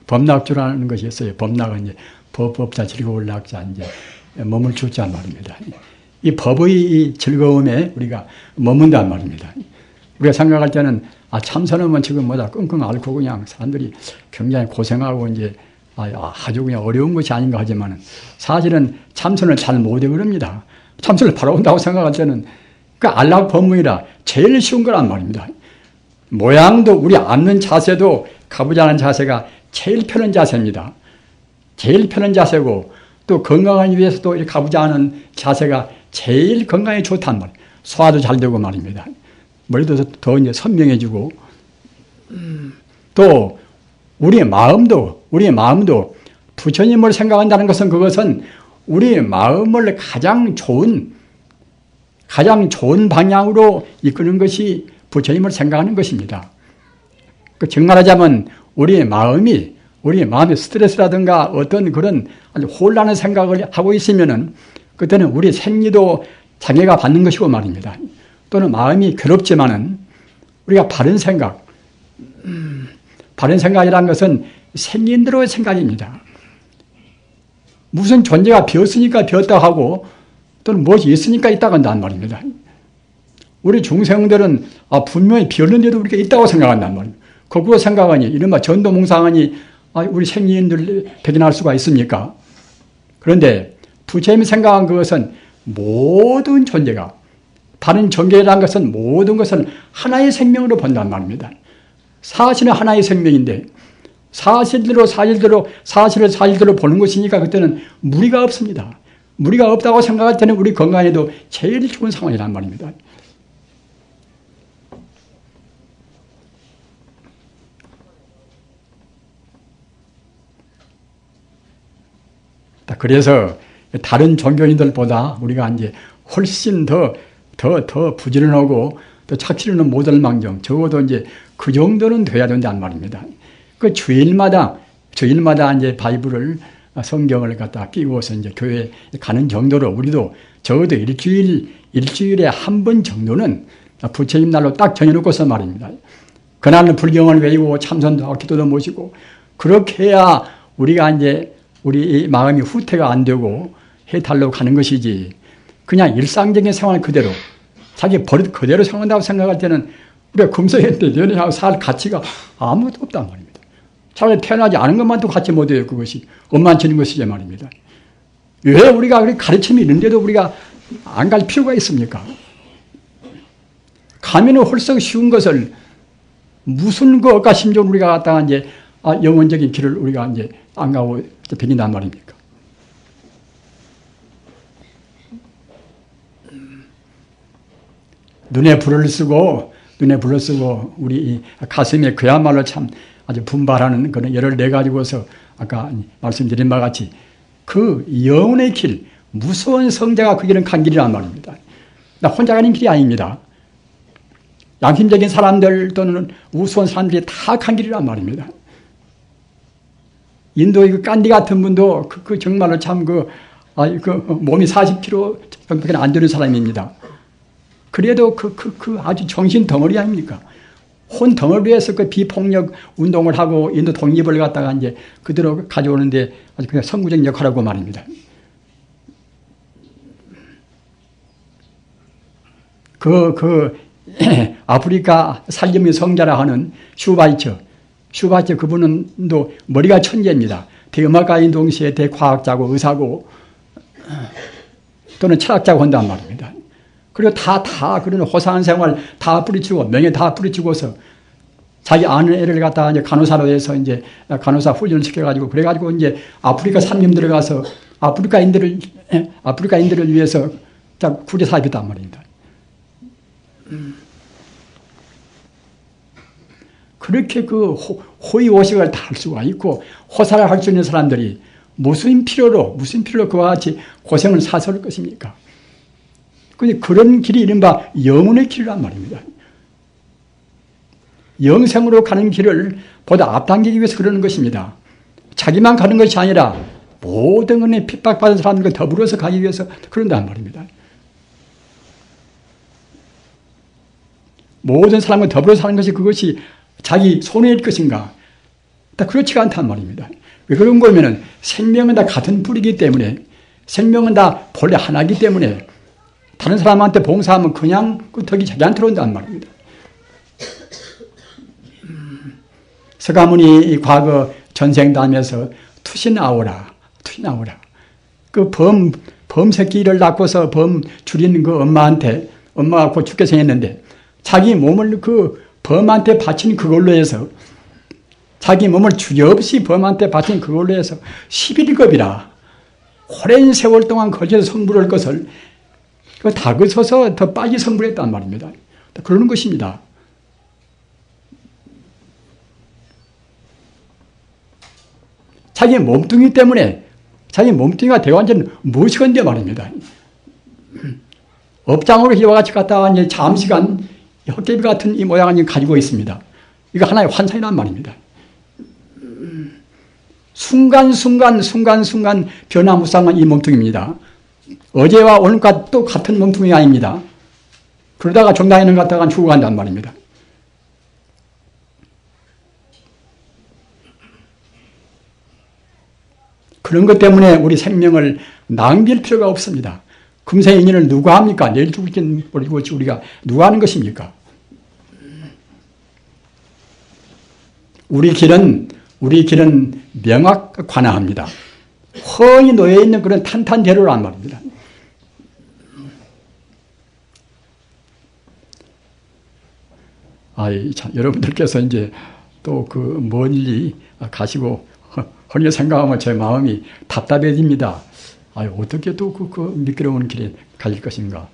법락주라는 것이 있어요. 법락은 이제 법자 즐거울 낙자 이제 몸을 주자 말입니다. 이 법의 이 즐거움에 우리가 머문단 말입니다. 우리가 생각할 때는 참선하면 지금 뭐다 끙끙 앓고 그냥 사람들이 굉장히 고생하고 이제 아주 그냥 어려운 것이 아닌가 하지만은 사실은 참선을 잘 못해 그럽니다. 참선을 바로 온다고 생각할 때는 그 안락 법문이라 제일 쉬운 거란 말입니다. 모양도 우리 앉는 자세도 가부좌하는 자세가 제일 편한 자세입니다. 제일 편한 자세고 또 건강하기 위해서도 이렇게 가부좌하는 자세가 제일 건강에 좋단 말이에요. 소화도 잘 되고 말입니다. 머리도 더 이제 선명해지고 또 우리의 마음도 부처님을 생각한다는 것은 그것은 우리의 마음을 가장 좋은 방향으로 이끄는 것이 부처님을 생각하는 것입니다. 정말하자면 우리의 마음이 스트레스라든가 어떤 그런 아주 혼란한 생각을 하고 있으면은 그때는 우리 생리도 장애가 받는 것이고 말입니다. 또는 마음이 괴롭지만은 우리가 바른 생각이라는 것은 생긴 대로의 생각입니다. 무슨 존재가 비었으니까 비었다고 하고 또는 무엇이 있으니까 있다고 한단 말입니다. 우리 중생들은 분명히 비었는데도 우리가 있다고 생각한단 말입니다. 거꾸로 생각하니 이른바 전도몽상하니 우리 생리인들 배견할 수가 있습니까? 그런데 부처님이 생각한 그것은 모든 존재가 바른 정계라는 것은 모든 것은 하나의 생명으로 본단 말입니다. 사실은 하나의 생명인데 사실대로 사실을 보는 것이니까 그때는 무리가 없습니다. 무리가 없다고 생각할 때는 우리 건강에도 제일 좋은 상황이란 말입니다. 그래서 다른 종교인들보다 우리가 이제 훨씬 더 부지런하고 또 착실은 못할 망정 적어도 이제 그 정도는 돼야 된다는 말입니다. 그 주일마다 이제 바이블을 성경을 갖다 끼고서 이제 교회 가는 정도로 우리도 적어도 일주일에 한 번 정도는 부처님 날로 딱 정해놓고서 말입니다. 그날은 불경을 외우고 참선도 하고 기도도 모시고 그렇게 해야 우리가 이제 우리 마음이 후퇴가 안 되고 해탈로 가는 것이지 그냥 일상적인 생활 그대로 자기 버릇 그대로 생각한다고 생각할 때는 우리가 금생했는데 연애하고 살 가치가 아무것도 없단 말입니다. 차라리 태어나지 않은 것만도 갖지 못해요. 그것이 엄만치는 것이지 말입니다. 왜 우리가 가르침이 있는데도 우리가 안 갈 필요가 있습니까? 가면은 홀썩 쉬운 것을 무슨 그 억가심정 우리가 갖다가 이제 영원적인 길을 우리가 이제 안 가고 다닌단 말입니까? 눈에 불을 쓰고 우리 가슴에 그야말로 참 아주 분발하는 그런 열을 내 가지고서 아까 말씀드린 바와 같이 그 영혼의 길, 무서운 성자가 그 길은 간 길이란 말입니다. 나 혼자 가는 길이 아닙니다. 양심적인 사람들 또는 우스운 사람들이 다 간 길이란 말입니다. 인도의 그 깐디 같은 분도 정말로 참 몸이 40kg 정도밖에 안 되는 사람입니다. 그래도 아주 정신 덩어리 아닙니까? 혼 덩어리에서 그 비폭력 운동을 하고 인도 독립을 갖다가 이제 그대로 가져오는데 아주 그냥 선구적 역할하고 말입니다. 아프리카 살림의 성자라 하는 슈바이처 그분은 또 머리가 천재입니다. 대음악가인 동시에 대과학자고 의사고 또는 철학자고 한단 말입니다. 그리고 다 그런 호사한 생활 다 뿌리치고 명예 다 뿌리치고서 자기 아는 애를 갖다가 이제 간호사로 해서 이제 간호사 훈련을 시켜가지고 그래가지고 이제 아프리카 산림 들어가서 아프리카인들을 위해서 구제 사업했단 말입니다. 그렇게 그 호의호식을 다 할 수가 있고 호사를 할 수 있는 사람들이 무슨 필요로 그와 같이 고생을 사서 할 것입니까? 근데 그런 길이 이른바 영혼의 길이란 말입니다. 영생으로 가는 길을 보다 앞당기기 위해서 그러는 것입니다. 자기만 가는 것이 아니라 모든 은혜 핍박받은 사람들과 더불어서 가기 위해서 그런단 말입니다. 모든 사람과 더불어 사는 것이 그것이 자기 손해일 것인가? 다 그렇지가 않단 말입니다. 왜 그런 거면은 생명은 다 같은 뿌리이기 때문에 생명은 다 본래 하나이기 때문에 다른 사람한테 봉사하면 그냥 그 덕이 자기한테 온단 말입니다. 서가모니 과거 전생 다니면서 투신아오라. 그 범새끼를 낳고서 범 줄이는 그 엄마가 곧 죽게 생겼는데 자기 몸을 그 범한테 바친 그걸로 해서 자기 몸을 주저없이 범한테 바친 그걸로 해서 11급이라 오랜 세월 동안 거기서 성불할 것을 다그쳐서 더 빨리 성불했단 말입니다. 그러는 것입니다. 자기 몸뚱이 때문에 자기 몸뚱이가 대완전 무엇이건데 말입니다. 업장으로 이와 같이 갔다가 이제 잠시간 헛개비 같은 이 모양을 가지고 있습니다. 이거 하나의 환상이란 말입니다. 순간순간 변화무쌍한 이 몸뚱이입니다. 어제와 오늘과 또 같은 몸뚱이 아닙니다. 그러다가 정당에는 갔다가 죽어간단 말입니다. 그런 것 때문에 우리 생명을 낭비할 필요가 없습니다. 금세 인연을 누가 합니까? 내일 죽을지 모르고 우리가 누가 하는 것입니까? 우리 길은 명확관화합니다. 훤히 놓여있는 그런 탄탄대로란 말입니다. 참, 여러분들께서 이제 또 그 멀리 가시고 헐리 생각하면 제 마음이 답답해집니다. 어떻게 또 그 미끄러운 길에 갈 것인가.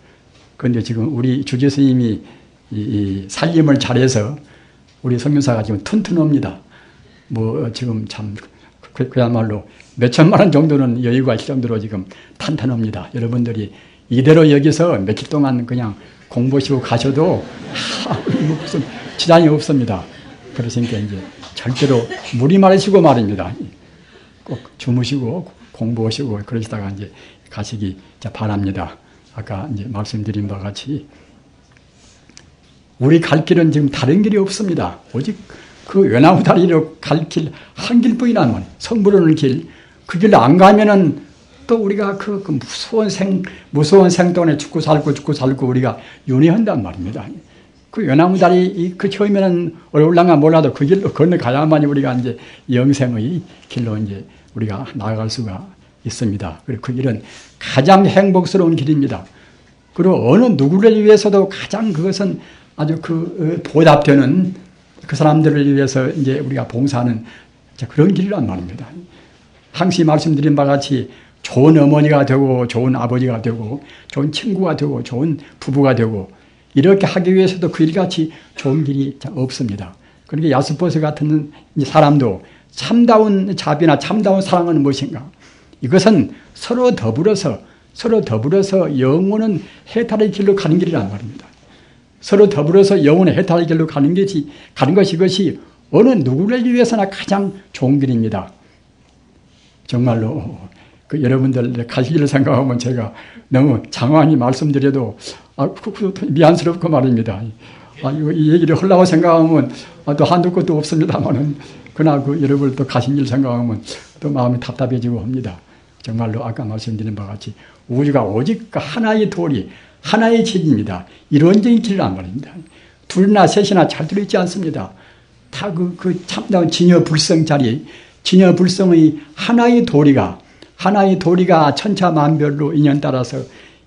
그런데 지금 우리 주지 스님이 이 살림을 잘해서 우리 성교사가 지금 튼튼합니다. 지금 참 그야말로 몇천만 원 정도는 여유가 있을 정도로 지금 탄탄합니다. 여러분들이 이대로 여기서 며칠 동안 그냥 공부하시고 가셔도 무슨 지장이 없습니다. 그러시니까 이제 절대로 무리 말으시고 말입니다. 꼭 주무시고 공부하시고 그러시다가 이제 가시기 바랍니다. 아까 이제 말씀드린 바와 같이 우리 갈 길은 지금 다른 길이 없습니다. 오직 그 외나무 다리로 갈 길 한 길뿐이란 말이에요. 성불하는 길. 그 길 안 가면은 또 우리가 그 무서운 생동에 죽고 살고 우리가 윤회한단 말입니다. 그 연나무 다리 그 처음에는 어려울랑가 몰라도 그 길로 건너가야만이 우리가 이제 영생의 길로 이제 우리가 나아갈 수가 있습니다. 그리고 그 길은 가장 행복스러운 길입니다. 그리고 어느 누구를 위해서도 가장 그것은 아주 그 보답되는 그 사람들을 위해서 이제 우리가 봉사하는 그런 길이란 말입니다. 항시 말씀드린 바와 같이 좋은 어머니가 되고 좋은 아버지가 되고 좋은 친구가 되고 좋은 부부가 되고 이렇게 하기 위해서도 그 일같이 좋은 길이 없습니다. 그러니까 야스포스 같은 사람도 참다운 자비나 참다운 사랑은 무엇인가? 이것은 서로 더불어서 영혼은 해탈의 길로 가는 길이란 말입니다. 서로 더불어서 영혼의 해탈의 길로 가는 것이 이것이 어느 누구를 위해서나 가장 좋은 길입니다. 정말로 그 여러분들 가시기를 생각하면 제가 너무 장황히 말씀드려도 미안스럽고 말입니다. 이 얘기를 하려고 생각하면 또 한두 것도 없습니다만은 그러나 그 여러분들 또 가신 길 생각하면 또 마음이 답답해지고 합니다. 정말로 아까 말씀드린 바와 같이 우주가 오직 그 하나의 도리, 하나의 길입니다. 이론적인 길이란 말입니다. 둘이나 셋이나 잘 들어있지 않습니다. 다 그 참다운 진여불성 자리, 진여불성의 하나의 도리가 천차만별로 인연 따라서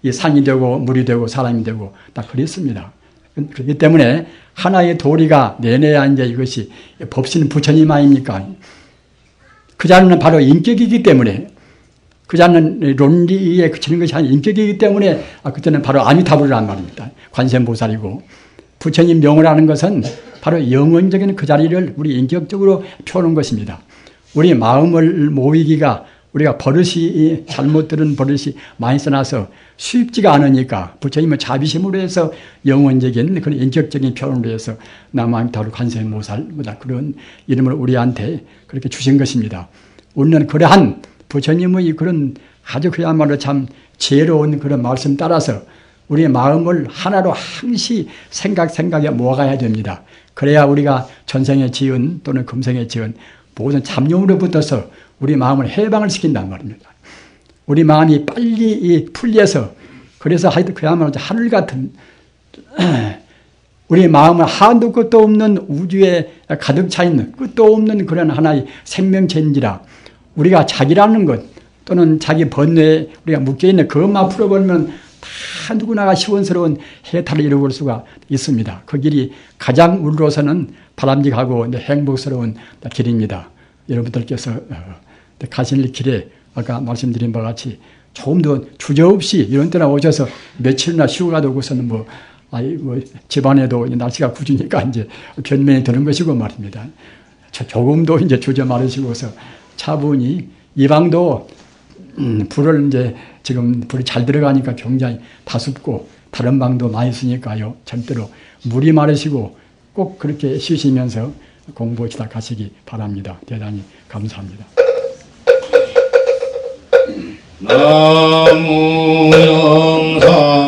이 산이 되고 물이 되고 사람이 되고 다 그랬습니다. 그렇기 때문에 하나의 도리가 내내야 이제 이것이 법신 부처님 아닙니까? 그 자는 바로 인격이기 때문에 그 자는 논리에 그치는 것이 아닌 인격이기 때문에 그때는 바로 아미타불이란 말입니다. 관세음보살이고 부처님 명을 하는 것은 바로 영원적인 그 자리를 우리 인격적으로 표하는 것입니다. 우리 마음을 모이기가 우리가 버릇이 잘못 들은 버릇이 많이 써놔서 쉽지가 않으니까 부처님은 자비심으로 해서 영원적인 그런 인격적인 표현으로 해서 남아미타불 관세음보살 그런 이름을 우리한테 그렇게 주신 것입니다. 우리는 그러한 부처님의 그런 아주 그야말로 참 지혜로운 그런 말씀 따라서 우리의 마음을 하나로 항시 생각에 모아가야 됩니다. 그래야 우리가 전생에 지은 또는 금생에 지은 모든 잡념으로부터서 우리 마음을 해방을 시킨단 말입니다. 우리 마음이 빨리 풀려서 그래서 그야말로 하늘 같은 우리 마음은 한도 끝도 없는 우주에 가득 차 있는 끝도 없는 그런 하나의 생명체인지라 우리가 자기라는 것 또는 자기 번뇌에 우리가 묶여있는 그것만 풀어버리면 다 누구나가 시원스러운 해탈을 이루어볼 수가 있습니다. 그 길이 가장 우리로서는 바람직하고 행복스러운 길입니다. 여러분들께서 가실 길에 아까 말씀드린 바와 같이 조금 더 주저없이 이런 때나 오셔서 며칠이나 쉬고 가도고서는 집안에도 날씨가 굳으니까 이제 변면이 드는 것이고 말입니다. 조금도 이제 주저 말으시고서 차분히 이 방도 불을 이제 지금 불이 잘 들어가니까 굉장히 다습고 다른 방도 많이 쓰니까요. 절대로 물이 마르시고 꼭 그렇게 쉬시면서 공부하시다 가시기 바랍니다. 대단히 감사합니다. 나무 영상